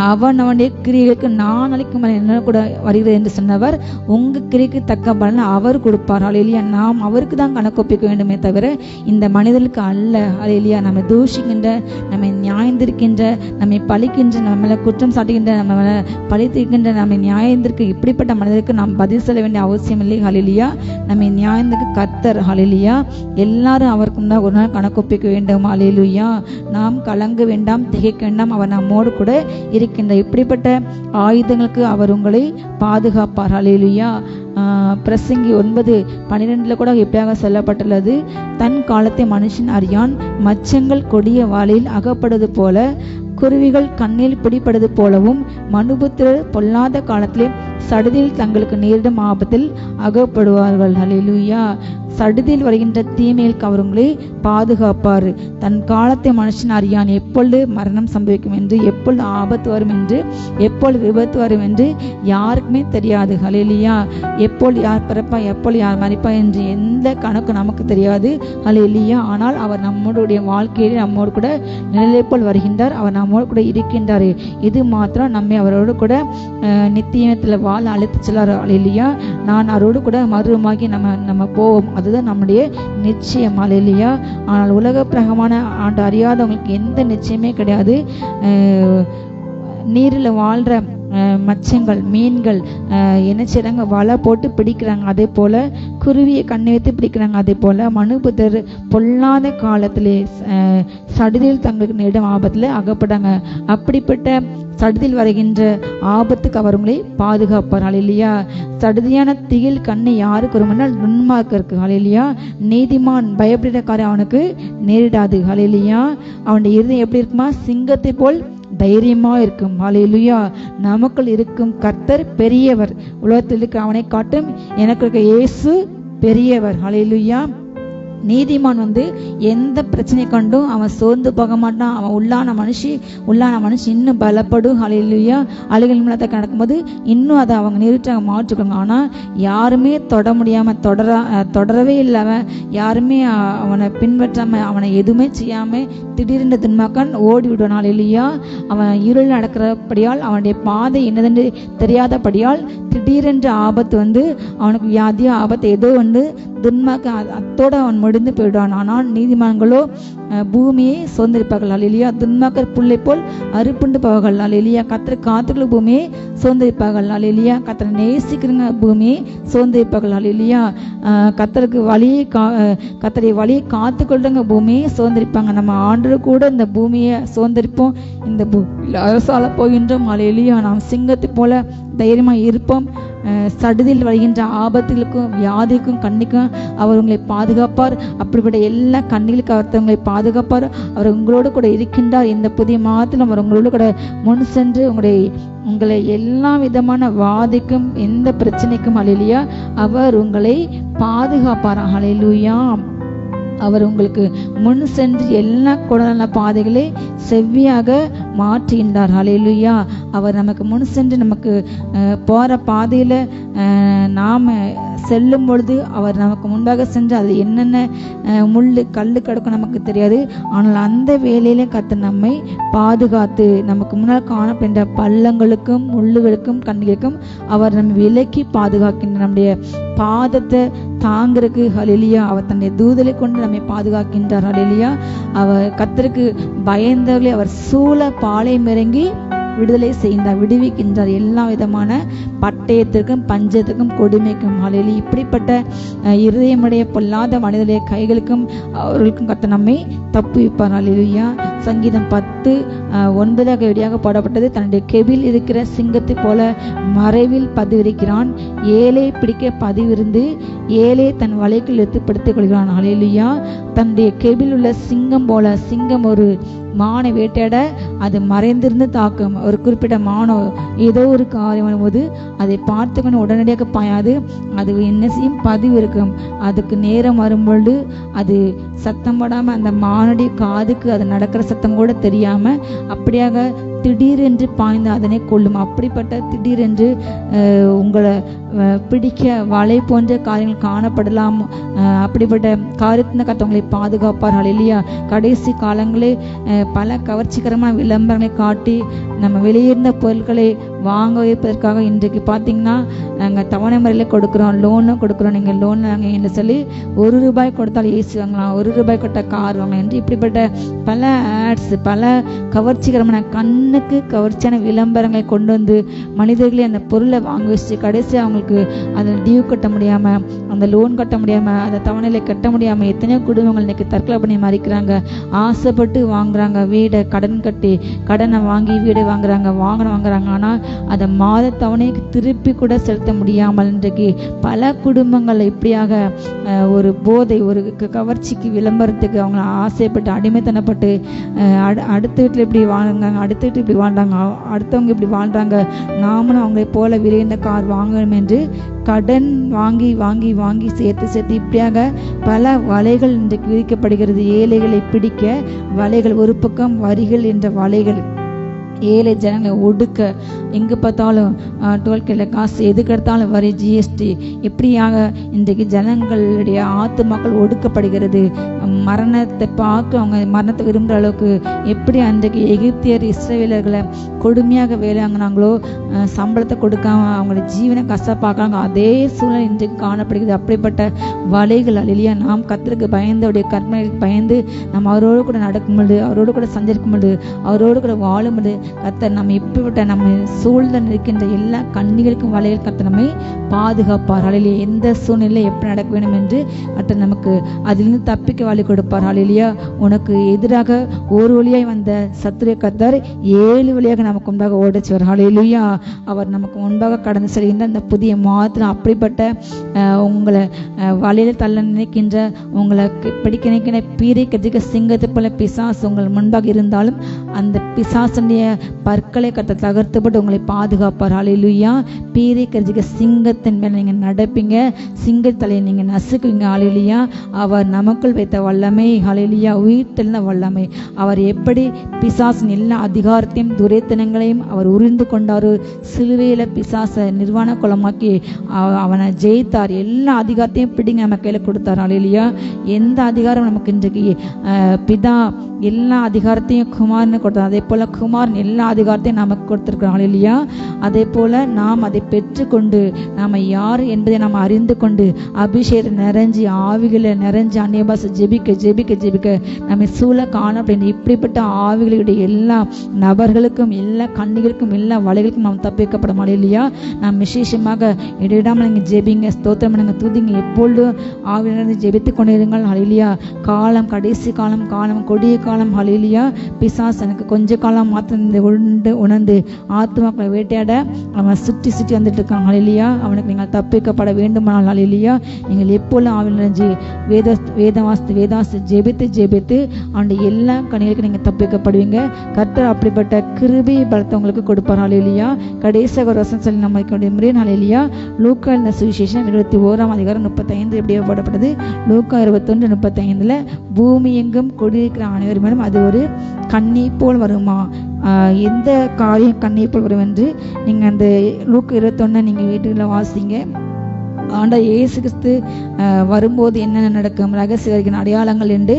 அவனுடைய கிரியைகளுக்கு நான் அளிக்கும் என்ன கூட வருகிறது என்று சொன்னவர் உங்க கிரியைக்கு தக்க பலன் அவர் கொடுப்பார். ஹல்லேலூயா. நாம் அவருக்கு தான் கணக்கொப்பிக்க வேண்டுமே தவிர இந்த மனிதர்களுக்கு அல்ல. ஹல்லேலூயா. நம்மை தூஷிக்கின்ற, நம்மை நியாயந்திருக்கின்ற, நம்மை பழிக்கின்ற, நம்ம மேல குற்றம் சாட்டுகின்ற, நம்ம மேல பழித்திருக்கின்ற, நம்மை நியாயந்திருக்கு இப்படிப்பட்ட மனிதருக்கு நாம் பதில் சொல்ல வேண்டிய அவசியம் இல்லை. ஹல்லேலூயா. நம்மை நியாயந்திருக்கு கர்த்தர். ஹல்லேலூயா. எல்லாரும் அவருக்கும் தான் ஒரு நாள் கணக்கொப்பிக்க வேண்டும். ஹல்லேலூயா. நாம் கலங்க வேண்டாம், திகைக்க வேண்டாம். அவர் நம்மோடு கூட இருக்கின்ற இப்படிப்பட்ட ஆயுதங்களுக்கு அவர் உங்களை பாதுகாப்பார். ஹல்லேலூயா. பிரசங்கி 9:12 கூட எப்படியாக சொல்லப்பட்டுள்ளது, தன் காலத்தை மனுஷன் அறியான், மச்சங்கள் கொடிய வாளில் அகப்படுவது போல, குருவிகள் கண்ணில் பிடிப்படுவது போலவும், மனுபுத்திரர் பொல்லாத காலத்திலே சடுதியில் தங்களுக்கு நேரிடும் ஆபத்தில் அகப்படுவார்கள். ஹல்லேலூயா. சடுதியில் வருகின்ற தீமையில் அவர்களை பாதுகாப்பார். தன் காலத்தை மனுஷன் அறியான், எப்பொழுது மரணம் சம்பவிக்கும் என்று, எப்பொழுது ஆபத்து வரும் என்று, எப்பொழுது விபத்து வரும் என்று யாருக்குமே தெரியாது. ஹல்லேலூயா. எப்பொழுது யார் பிறப்பா, எப்பொழுது யார் மரிப்பா என்று எந்த கணக்கு நமக்கு தெரியாது. ஹல்லேலூயா. ஆனால் அவர் நம்மளுடைய வாழ்க்கையிலே நம்மோடு கூட நிழலை போல் வருகின்றார். அவர் நம்மோடு கூட இருக்கின்றார். இது மாத்திரம் நம்மை அவரோடு கூட நித்தியத்தில் வாழ அழைத்து செல்லார். ஹல்லேலூயா. நான் அவரோடு கூட மறுமாகி நம்ம போவோம். அதுதான் நம்முடைய நிச்சயம். ஹல்லேலூயா. ஆனால் உலக பிரகமான ஆண்டு அறியாதவங்களுக்கு எந்த நிச்சயமே கிடையாது. நீரில் வாழ்ற மச்சங்கள், மீன்கள் என்ன செய்றாங்க, வலை போட்டு பிடிக்கிறாங்க. அதே போல குருவியை கண்ணை வைத்து பிடிக்கிறாங்க. அதே போல மனுபுத்தர் பொல்லாத காலத்திலே சடுதியில் தங்களுக்கு நேரிடும் ஆபத்துல அகப்படாங்க. அப்படிப்பட்ட சடுதியில் வருகின்ற ஆபத்துக்கு அவர்களை பாதுகாப்பார். ஹல்லேலூயா. சடுதியான திகில் கண்ணை யாருக்கு வருமானால் துன்மார்க்கருக்கு. ஹல்லேலூயா. நீதிமான் பயப்படுகிற காரியம் அவனுக்கு நேரிடாது. ஹல்லேலூயா. அவனுடைய இருதயம் எப்படி இருக்குமா, சிங்கத்தை போல் தைரியமா இருக்கும். ஹல்லேலூயா. நமக்குள் இருக்கும் கர்த்தர் பெரியவர். உலகத்தில் இருக்க அவனை காட்டும் எனக்கு இருக்க இயேசு பெரியவர். ஹல்லேலூயா. நீதிமான் எந்த பிரச்சனை கண்டும் அவன் சோர்ந்து போக மாட்டான். அவன் உள்ளான மனுஷி இன்னும் பலப்படும். ஹல்லேலூயா. அழுகல் மூலத்தை நடக்கும்போது இன்னும் அதை அவங்க நிறுத்தாங்க, மாற்றிக்கோங்க. ஆனா யாருமே தொட முடியாம தொடரவே இல்லை. அவன் யாருமே அவனை பின்பற்றாம, அவனை எதுவுமே செய்யாம திடீரென்று துன்மார்க்கன் ஓடி விடுவான். ஹல்லேலூயா. அவன் இருள் நடக்கிறபடியால், அவனுடைய பாதை என்னதென்று தெரியாதபடியால் திடீரென்று ஆபத்து அவனுக்கு வியாதியோ ஆபத்து ஏதோ துன்மார்க்க அத்தோடு அவன் முடிந்து போயிடுவான். ஆனால் நீதிமான்களோ பூமியை சுதந்திரிப்பார்கள். ஹல்லேலூயா. துன்மார்க்கர் புல்லை போல் அறுப்புண்டு போவார்கள். ஹல்லேலூயா. கர்த்தரை காத்துக்களை பூமியை சுதந்திரிப்பார்கள். ஹல்லேலூயா. கர்த்தரை நேசிக்கிறவங்க பூமியை சுதந்திரிப்பார்கள். ஹல்லேலூயா. கர்த்தரை வழியை காத்துக்கொள்றவங்க பூமியை சுதந்திரிப்பாங்க. நம்ம ஆண்டு கூட இந்த பூமியை சுதந்திரிப்போம், இந்த பூமியில் அரசால போகின்றோம். ஹல்லேலூயா. நாம் சிங்கத்தை போல தைரியமா இருப்போம். சடுதியில் வருகின்ற ஆபத்துகளுக்கும் வியாதிக்கும் கண்ணிக்கும் அவர் உங்களை பாதுகாப்பார். அப்படிப்பட்ட எல்லா கண்ணிகளுக்கு அவர்த்தவங்களை பாதுகாப்பார். அவர் உங்களோடு கூட இருக்கின்றார். இந்த புதிய மாதத்தில் அவர் உங்களோடு கூட முன் சென்று உங்களை எல்லா விதமான வாதிக்கும் எந்த பிரச்சனைக்கும் ஹல்லேலூயா அவர் உங்களை பாதுகாப்பார். ஹல்லேலூயா. அவர் உங்களுக்கு முன் சென்று எல்லா கொடலான பாதைகளை செவ்வியாக மாற்றுகின்றார். ஹல்லேலூயா. அவர் நமக்கு முன் சென்று நமக்கு போற பாதையில நாம செல்லும் பொழுது அவர் நமக்கு முன்பாக சென்று அது என்னென்ன முள்ளு கல்லு கிடக்கும் நமக்கு தெரியாது. ஆனால் அந்த வேலையில கர்த்தர் நம்மை பாதுகாத்து நமக்கு முன்னால் காணப்படுகின்ற பள்ளங்களுக்கும் முள்ளுகளுக்கும் கண்ணிகளுக்கும் அவர் நம்ம விலக்கி பாதுகாக்கின்ற நம்முடைய பாதத்தை தாங்கிறதுக்கு ஹல்லேலூயா அவர் தன்னுடைய தூதலை கொண்டு நம்மை பாதுகாக்கின்றார். ஹல்லேலூயா. அவர் கர்த்தருக்கு பயந்தவர்களை அவர் சூழ பாளையம் இறங்கி விடுதலை செய்தார், விடுவிக்கின்றார் எல்லா விதமான பட்டயத்திற்கும் பஞ்சத்துக்கும் கொடுமைக்கும். ஹல்லேலூயா. இப்படிப்பட்ட இருதயமுடைய பொல்லாத மனிதனுடைய கைகளுக்கும் அவர்களுக்கும் கர்த்தர் நம்மை தப்புவிப்பார். ஹல்லேலூயா. சங்கீதம் 10:9 வெளியாக பாடப்பட்டது. தன்னுடைய கெபில் இருக்கிற சிங்கத்தை போல மறைவில் பதிவிருக்கிறான், ஏழை பிடிக்க பதிவிருந்து ஏழை தன் வலைக்குள் எடுத்துப்படுத்திக் கொள்கிறான். ஹல்லேலூயா. தன்னுடைய கெபில் உள்ள சிங்கம் போல, சிங்கம் ஒரு மானை வேட்டையாட அது மறைந்திருந்து தாக்கும். ஒரு குறிப்பிட்ட மானம் ஏதோ ஒரு காரியம் வரும்போது அதை பார்த்துக்கணும், உடனடியாக பாயாது. அது என்ன செய்யும்? பதிவு இருக்கும். அதுக்கு நேரம் வரும்பொழுது அது சத்தம் போடாம அந்த மானுடைய காதுக்கு அது நடக்கிற சத்தம் கூட தெரியாம அப்படியாக திடீரென்று பாய்ந்து அதனை கொள்ளும். அப்படிப்பட்ட திடீரென்று உங்களை பிடிக்க வலை போன்ற காரியங்கள் காணப்படலாம். அப்படிப்பட்ட காரியத்தின கத்தவங்களை பாதுகாப்பார். ஹல்லேலூயா. கடைசி காலங்களே பல கவர்ச்சிகரமான விளம்பரங்களை காட்டி நம்ம வெளியிருந்த பொருட்களை வாங்க வைப்பதற்காக இன்றைக்கு பார்த்தீங்கன்னா நாங்கள் தவணை முறையில் கொடுக்குறோம், லோனும் கொடுக்குறோம். நீங்கள் லோன் நாங்கள் என்று சொல்லி ₹1 கொடுத்தால் ஏசி வாங்கலாம், ₹1 கொடுத்த கார் வாங்கலாம் என்று இப்படிப்பட்ட பல ஆட்ஸ், பல கவர்ச்சிகரமான கண்ணுக்கு கவர்ச்சியான விளம்பரங்களை கொண்டு வந்து மனிதர்களே அந்த பொருளை வாங்க வச்சு கடைசி அவங்களுக்கு அதில் டியூ கட்ட முடியாமல், அந்த லோன் கட்ட முடியாமல், அந்த தவணையில் கட்ட முடியாமல் எத்தனையோ குடும்பங்கள் இன்னைக்கு தற்கொலை பண்ணி மறிக்கிறாங்க. ஆசைப்பட்டு வாங்குறாங்க, வீடை கடன் கட்டி கடனை வாங்கி வீடை வாங்குறாங்க. ஆனால் அதை மாத தவணைக்கு திருப்பி கூட செலுத்த முடியாமல் இன்றைக்கு பல குடும்பங்கள் இப்படியாக ஒரு போதை, ஒரு கவர்ச்சிக்கு விளம்பரத்துக்கு அவங்க ஆசைப்பட்டு அடிமைத்தனப்பட்டு அடுத்த வீட்டில் இப்படி வாழ்றாங்க, அடுத்த வீட்டில் இப்படி வாழ்றாங்க, அடுத்தவங்க இப்படி வாழ்றாங்க, நாமளும் அவங்களை போல விரைந்த கார் வாங்கணும் என்று கடன் வாங்கி வாங்கி வாங்கி சேர்த்து இப்படியாக பல வலைகள் இன்றைக்கு விதிக்கப்படுகிறது. ஏழைகளை பிடிக்க வலைகள், ஒரு பக்கம் வரிகள் என்ற வலைகள், ஏழை ஜனங்களை ஒடுக்க, எங்கே பார்த்தாலும் டோல்கேட்ல காசு, எதுக்கு எடுத்தாலும் வரி, ஜிஎஸ்டி, இப்படியாக இன்றைக்கு ஜனங்களுடைய ஆத்துமாக்கள் ஒடுக்கப்படுகிறது. மரணத்தை பார்க்க அவங்க மரணத்தை விரும்புகிற அளவுக்கு எப்படி அன்றைக்கு எகிப்தியர் இஸ்ரவேலர்களை கொடுமையாக வேலை வாங்கினாங்களோ, சம்பளத்தை கொடுக்காம அவங்களோட ஜீவனை கஷ்டப்பாக்குறாங்க, அதே சூழ்நிலை இன்றைக்கு காணப்படுகிறது. அப்படிப்பட்ட வலைகள். ஹல்லேலூயா. நாம் கர்த்தருக்கு பயந்தோடைய கற்பனைக்கு பயந்து நம்ம அவரோடு கூட நடக்கும் பொழுது, அவரோடு கூட சஞ்சரிக்கும் பொழுது, அவரோடு கூட வாழும் பொழுது கர்த்தர் நம்ம இப்படிப்பட்ட நம்ம சூழ்ந்து இருக்கின்ற எல்லா கண்ணிகளுக்கும் வலையில் கர்த்தர் நம்மை பாதுகாப்பார். ஹல்லேலூயா. எந்த சூழ்நிலை எப்படி நடக்க வேண்டும் என்று கர்த்தர் நமக்கு அதிலிருந்து தப்பிக்க வழி கொடுப்பார். ஹல்லேலூயா. உனக்கு எதிராக ஒரு வழியாய் வந்த சத்துருவை கர்த்தர் 7 வழியாக நமக்கு முன்பாக ஓடிச்சுவார். ஹல்லேலூயா. அவர் நமக்கு முன்பாக கடந்து செல்கின்ற அந்த புதிய மாதத்தில் அப்படிப்பட்ட உங்களை வலையில தள்ள நினைக்கின்ற, உங்களை பிடிக்க நினைக்கிற பீரை கதிக்க சிங்கத்தை போல பிசாசு உங்கள் முன்பாக இருந்தாலும் அந்த பிசாசுடைய பற்களை கர்த்தர் தகர்த்துப்பட்டு உங்களை பாதுகாப்பார். ஹல்லேலூயா. பீரை கதிக்க சிங்கத்தின் மேல நீங்க நடப்பீங்க, சிங்க தலையை நீங்க நசுக்குவீங்க. ஹல்லேலூயா. அவர் நமக்குள் வைத்த வல்லமை. ஹல்லேலூயா. உயிர்த்தெழுந்த வல்லமை. அவர் எப்படி பிசாசின் எல்லா அதிகாரத்தையும் துரைத்தனங்களையும் அவர் உறிந்து கொண்டாரு, சிலுவையில பிசாச நிர்வாண குலமாக்கி அவனை ஜெயித்தார். எல்லா அதிகாரத்தையும் பிடிங்க நம்ம கையில கொடுத்தார். ஹல்லேலூயா. எந்த அதிகாரம் நமக்கு இன்றைக்கு பிதா எல்லா அதிகாரத்தையும் குமார்னு கொடுத்தார், அதே போல குமாரன் எல்லா அதிகாரத்தையும் நமக்கு கொடுத்திருக்கிறோம். ஹல்லேலூயா. அதே போல நாம் அதை பெற்றுக்கொண்டு நாம் யார் என்பதை நாம் அறிந்து கொண்டு அபிஷேகம் நிறைஞ்சி ஆவிகளை நிறைஞ்சி அந்நிய பாஷை ஜெபிக்க ஜெபிக்க ஜெபிக்க நம்மை சூழ காணப்படும். இப்படிப்பட்ட ஆவிகளுடைய எல்லா நபர்களுக்கும் எல்லா கண்ணிகளுக்கும் எல்லா வலைகளுக்கும் நாம் தப்பிக்கப்படும். ஹல்லேலூயா. நாம் விசேஷமாக இடையிடாமல் நீங்கள் ஜெபிங்க, ஸ்தோத்திரம் பண்ணுங்க, துதிங்க, எப்பொழுதும் ஆவியிலிருந்து ஜெபித்து கொண்டிருங்கள். ஹல்லேலூயா. காலம் கடைசி காலம், காலம் கொடிய காலம். ஹல்லேலூயா. பிசாசு எனக்கு கொஞ்ச காலம் மாத்திரம் உணர்ந்து ஆத்துமாக்களை வேட்டையாட அவன் சுற்றி சுற்றி வந்துட்டு இருக்கான். ஹல்லேலூயா. அவனுக்கு நீங்கள் தப்பிக்கப்பட வேண்டுமானால் ஹல்லேலூயா நீங்கள் எப்பொழுதும் ஆவியில் நிறைஞ்சு வேதாவாசித்து ஜெபித்து அவனுடைய எல்லா கனிகளுக்கும் நீங்கள் தப்பிக்கப்படுவீங்க. கர்த்தர் அப்படிப்பட்ட கிருபையை பலத்தை உங்களுக்கு கொடுப்பார். ஹல்லேலூயா. கடைசியாக ஒரு வசனம் சொல்லி நம்ம முறையின். ஹல்லேலூயா. லூக்கா இந்த சுவிசேஷம் 21:35 எப்படியோ போடப்பட்டது. லூக்கா 21:35 பூமி எங்கும் குடியிருக்கிற அனைவரும் மேலும் அது ஒரு கண்ணி போல் வருமா, எந்த காரியம் கண்ணீர் வரும் என்று நீங்கள் அந்த லூக்கா 21 நீங்கள் வீட்டுல வாசிங்க. ஆண்டவர் இயேசு கிறிஸ்து வரும்போது என்னென்ன நடக்கும், ரகசிய அடையாளங்கள் என்று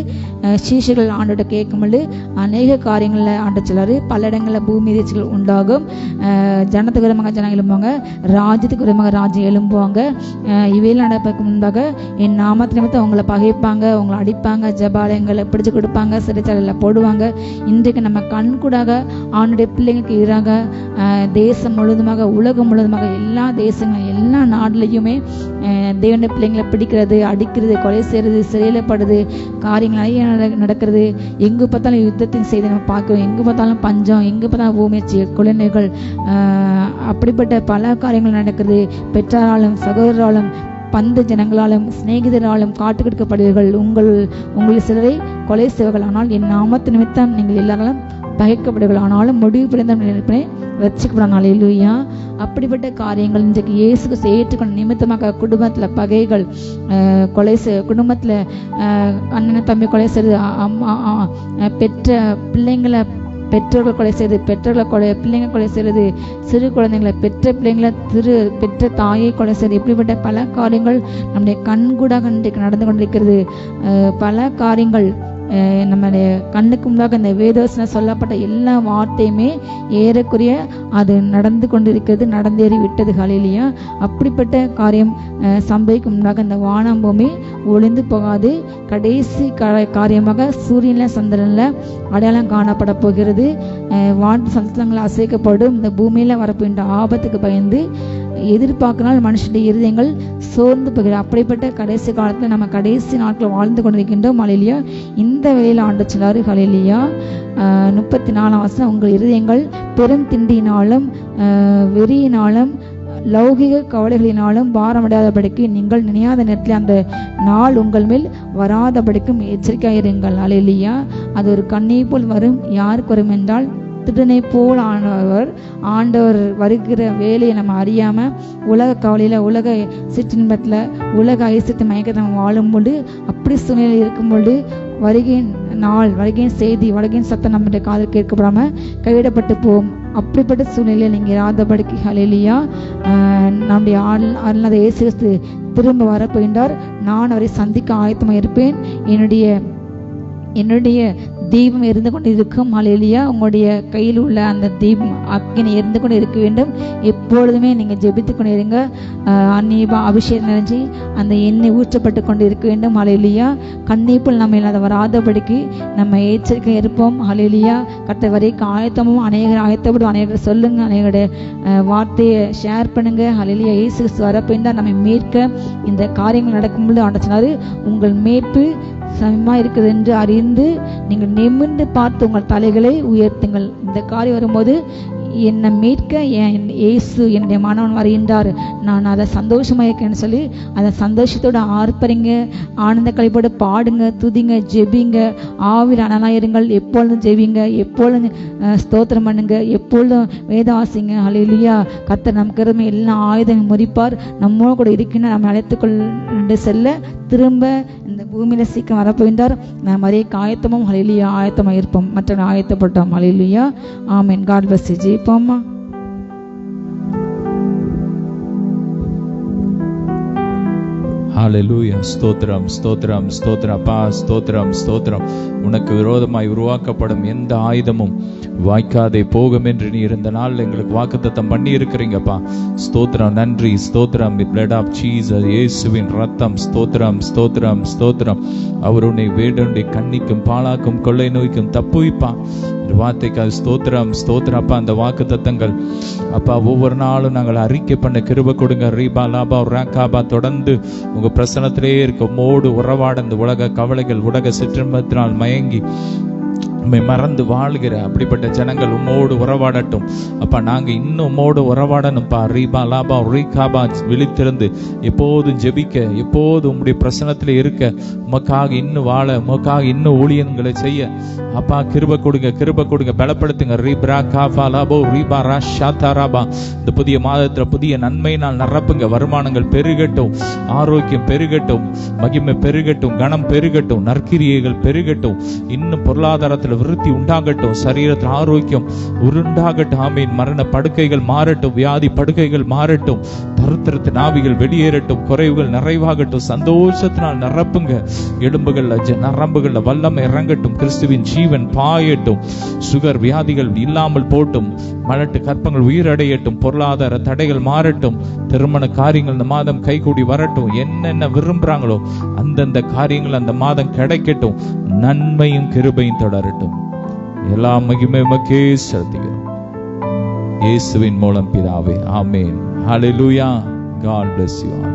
சீஷர்கள் ஆண்டோட கேட்கும்போது அநேக காரியங்களில் ஆண்டு சொல்லாரு. பல இடங்களில் பூமி எதிர்ச்சிகள் உண்டாகும். ஜனத்துக்கு விரும்புங்க ஜனம் எழும்புவாங்க, ராஜ்யத்துக்கு விரும்புங்க ராஜ்யம் எழும்புவாங்க. இவையில் நடப்பதற்கு முன்பாக என் நாமத்து நிமித்தம் அவங்களை பகைப்பாங்க, அவங்களை அடிப்பாங்க, ஜபாலயங்களை பிடிச்சு கொடுப்பாங்க, சிறைச்சாலையில் போடுவாங்க. இன்றைக்கு நம்ம கண்கூடாக ஆண்டுடைய பிள்ளைங்களுக்கு எதிராக தேசம் முழுவதுமாக, உலகம் முழுவதுமாக, எல்லா தேசங்களும் எல்லா நாடுலையுமே தேவனுடைய பிள்ளைங்களை பிடிக்கிறது, அடிக்கிறது, கொலை செய்யறது, சிறையிலப்படுது, காரியங்கள் நிறைய நடக்கிறது. எங்கு பார்த்தாலும் யுத்தத்தின் செய்தி நம்ம பார்க்கிறோம். எங்கு பார்த்தாலும் பஞ்சம், எங்கு பார்த்தாலும் பூமியச்சி, குழந்தைகள், அப்படிப்பட்ட பல காரியங்கள் நடக்கிறது. பெற்றாராலும் சகோதராலும் பந்து ஜனங்களாலும் சிநேகிதராலும் காட்டு கெடுக்கப்படுவீர்கள். உங்களில் சிலரை கொலை செய்வார்கள். ஆனால் என் நாமத்து நிமித்தம் நீங்கள் எல்லாரும் பகைக்கப்படுவீர்கள். ஆனாலும் முடிவு பிறந்த நினைப்பேன் ரட்சிக்கப்படும். அல்லேலூயா. அப்படிப்பட்ட காரியங்கள் இன்றைக்கு இயேசுக்கு ஏற்றுக்கொண்ட நிமித்தமாக குடும்பத்துல பகைகள், கொலை குடும்பத்துல அண்ணன் தம்பி கொலை செய்யறது, பெற்ற பிள்ளைங்களை பெற்றோர்கள் கொலை செய்யறது, பிள்ளைங்க கொலை செய்யறது, சிறு குழந்தைங்களை பெற்ற பிள்ளைங்களை பெற்ற தாயை கொலை செய்யறது, இப்படிப்பட்ட பல காரியங்கள் நம்முடைய கண்கூடாக இன்றைக்கு நடந்து கொண்டிருக்கிறது. பல காரியங்கள் நம்முடைய கண்ணுக்கு முன்பாக இந்த வேதவசனம் சொல்லப்பட்ட எல்லா வார்த்தையுமே ஏறக்குறைய அது நடந்து கொண்டிருக்கிறது, நடந்தேறி விட்டது. ஹல்லேலூயா. அப்படிப்பட்ட காரியம் சம்பவிக்கும் முன்பாக இந்த வானம் பூமி ஒளிந்து போகாது. கடைசி காரியமாக சூரியன்ல சந்திரன்ல அடையாளம் காணப்பட போகிறது. வான் சந்தங்கள் அசைக்கப்படும். இந்த பூமியில வரப்போகின்ற ஆபத்துக்கு பயந்து எதிர்பார்க்கனால் மனுஷனுடைய இருதயங்கள் சோர்ந்து போகிற அப்படிப்பட்ட கடைசி காலத்துல நம்ம கடைசி நாட்கள் வாழ்ந்து கொண்டிருக்கின்றோம். ஹல்லேலூயா. இந்த வேளையில ஆண்டு சொல்லாரு. ஹல்லேலூயா. 34ஆம் வசனம், உங்கள் இருதயங்கள் பெரும் திண்டினாலும் வெறியினாலும் லௌகிக கவலைகளினாலும் பாரமடையாதபடிக்கு நீங்கள் நினையாத நேரத்தில் அந்த நாள் உங்கள் மேல் வராதபடிக்கும் எச்சரிக்கையாயிருங்கள். ஹல்லேலூயா. அது ஒரு கண்ணை போல் வரும். யாருக்கு வரும் என்றால் திருடனை போல் ஆண்டவர் வருகிற வேலையை நம்ம அறியாம உலக கவலையில, உலக சிற்றின்பத்துல, உலக ஐசியத்தை மயக்கத்தை நம்ம வாழும்போது, அப்படி சூழ்நிலை இருக்கும்போது வருகையின் நாள், வருகையின் செய்தி, வருகையின் சத்தம் நம்முடைய காதில் கேட்கப்படாம கைவிடப்பட்டு போகும். அப்படிப்பட்ட சூழ்நிலையில் நீங்க இராதபடிக்கு ஹல்லேலூயா. நம்முடைய அருளாத இயேசு கிறிஸ்து திரும்ப வரப்போகின்றார். நான் அவரை சந்திக்க ஆயத்தமாக இருப்பேன். என்னுடைய தீபம் எரிந்து கொண்டு இருக்கும். ஹல்லேலூயா. உங்களுடைய கையில் உள்ள அந்த தீபம் அக்கினி எரிந்து கொண்டு இருக்க வேண்டும். எப்பொழுதுமே நீங்க ஜெபித்து கொண்டு இருங்க. அந்நீபா அபிஷேகம் நிறைஞ்சி அந்த எண்ணெய் ஊற்றப்பட்டு கொண்டு இருக்க வேண்டும். ஹல்லேலூயா. கண்ணீப்புள் நம்ம இல்லாத வராதபடிக்கு நம்ம எச்சரிக்கை இருப்போம். ஹல்லேலூயா. கர்த்தர் வரைக்கும் ஆயத்தமும் அநேகர் ஆயத்தப்படும். அநேகர் சொல்லுங்க, அநேகருடைய வார்த்தையை ஷேர் பண்ணுங்க. ஹல்லேலூயா. இயேசு வரப்போகின்றார் நம்மை மீட்க. இந்த காரியங்கள் நடக்கும்போது ஆண்டவர் சொன்னாரு, உங்கள் மீட்பு சமமா இருக்குது என்று அறிந்து நீங்கள் நிமிர்ந்து பார்த்து உங்கள் தலைகளை உயர்த்துங்கள். இந்த காரியம் வரும்போது என்னை மீட்க என் இயேசு என்னுடைய மாணவன் வருகின்றார், நான் அதை சந்தோஷமா இருக்கேன்னு சொல்லி அதை சந்தோஷத்தோட ஆர்ப்பரிங்க, ஆனந்த கழிப்போடு பாடுங்க, துதிங்க, ஜெபிங்க, ஆவில் அனலாயிருங்கள். எப்பொழுதும் ஜெபிங்க, எப்பொழுதும் ஸ்தோத்திரம் பண்ணுங்க, எப்பொழுதும் வேதாசிங்க. ஹல்லேலூயா. கர்த்தர் நமக்கு எல்லா ஆயுதமும் முறிப்பார். நம்மோடு கூட இருக்கின்ற நம்ம அழைத்துக்கொண்டு செல்ல திரும்ப இந்த பூமியில சீக்கிரம் வரப்போகின்றார். நாம் அதே ஆயத்தமும் ஹல்லேலூயா ஆயத்தமாக இருப்போம். மற்றவர்கள் ஆயத்தப்பட்டோம். ஹல்லேலூயா. ஆமென். God bless you. ஜெயிப்போமா? ஹல்லேலூயா. ஸ்தோத்திரம், ஸ்தோத்திரம், ஸ்தோத்திரம். அப்பா ஸ்தோத்திரம், ஸ்தோத்திரம். உனக்கு விரோதமாய் உருவாக்கப்படும் எந்த ஆயுதமும் வாய்க்காதே போகும் என்று நீ இருந்த நாள் எங்களுக்கு வாக்குத்தத்தம் பண்ணி இருக்கிறீங்கப்பா. ஸ்தோத்திரம், நன்றி, ஸ்தோத்திரம். பிளட் ஆஃப் ஜீசஸ், இயேசுவின் ரத்தம். ஸ்தோத்திரம், ஸ்தோத்திரம், ஸ்தோத்திரம். அவர் உன்னை வேண்டுண்டி கண்ணிக்கும் பாலாக்கும் கொள்ளை நோய்க்கும் தப்புவிப்பா. வார்த்தைக்காக ஸ்தோத்திரம், ஸ்தோத்திரம். அப்பா அந்த வாக்கு தத்தங்கள் அப்பா ஒவ்வொரு நாளும் நாங்கள் அறிக்கை பண்ண கிருபை கொடுங்க. ரீபா லாபா ராக்காபா தொடர்ந்து உங்க பிரசனத்திலே இருக்க மோடு உறவாட இந்த உலக கவலைகள், உலக சிற்றின்பத்தினால் மயங்கி மறந்து வாழ்கிற அப்படிப்பட்ட ஜனங்கள் உம்மோடு உறவாடட்டும். அப்பா நாங்க இன்னும் உம்மோடு உறவாடணும்ப்பா. ரீபா லாபா ரீகாபா விழித்திருந்து எப்போதும் ஜெபிக்க, எப்போதும் உம்முடைய பிரசனத்துல இருக்க, உமக்காக இன்னும் வாழ, உமக்காக இன்னும் ஊழியங்களை செய்ய அப்பா கிருபை கொடுங்க, கிருபை கொடுங்க, பலப்படுத்துங்க. ரீப்ரா காபா லாபோ ரீபா ராஷாதா ராபா. இந்த புதிய மாதத்துல புதிய நன்மையினால் நிரப்புங்க. வருமானங்கள் பெருகட்டும், ஆரோக்கியம் பெருகட்டும், மகிமை பெருகட்டும், கனம் பெருகட்டும், நற்கிரியைகள் பெருகட்டும். இன்னும் பொருளாதாரத்துல சரீரத்துல விருத்தி உண்டாகட்டும், சரீரத்துல ஆரோக்கியம் உருண்டாகட்டும். ஆமீன். மரண படுக்கைகள் மாறட்டும், வியாதி படுக்கைகள் மாறட்டும், தருத்திரத்தின் ஆவிகள் வெளியேறட்டும், குறைவுகள் நிறைவாகட்டும், சந்தோஷத்தினால் நிரப்புங்க. எலும்புகள்ல நரம்புகள்ல வல்லமை இறங்கட்டும், கிறிஸ்துவின் ஜீவன் பாயட்டும், சுகர் வியாதிகள் இல்லாமல் போட்டும், மலட்டு கற்பங்கள் உயிரடையட்டும், பொருளாதார தடைகள் மாறட்டும், திருமண காரியங்கள் இந்த மாதம் கைகூடி வரட்டும், என்னென்ன விரும்புறாங்களோ அந்தந்த காரியங்கள் அந்த மாதம் கிடைக்கட்டும், நன்மையும் கிருபையும் தொடரட்டும். எல்லா மகிமை உமக்கே செலுத்துகிறோம் இயேசுவின் மூலம் பிதாவே, ஆமென். ஹல்லேலூயா. God bless you all.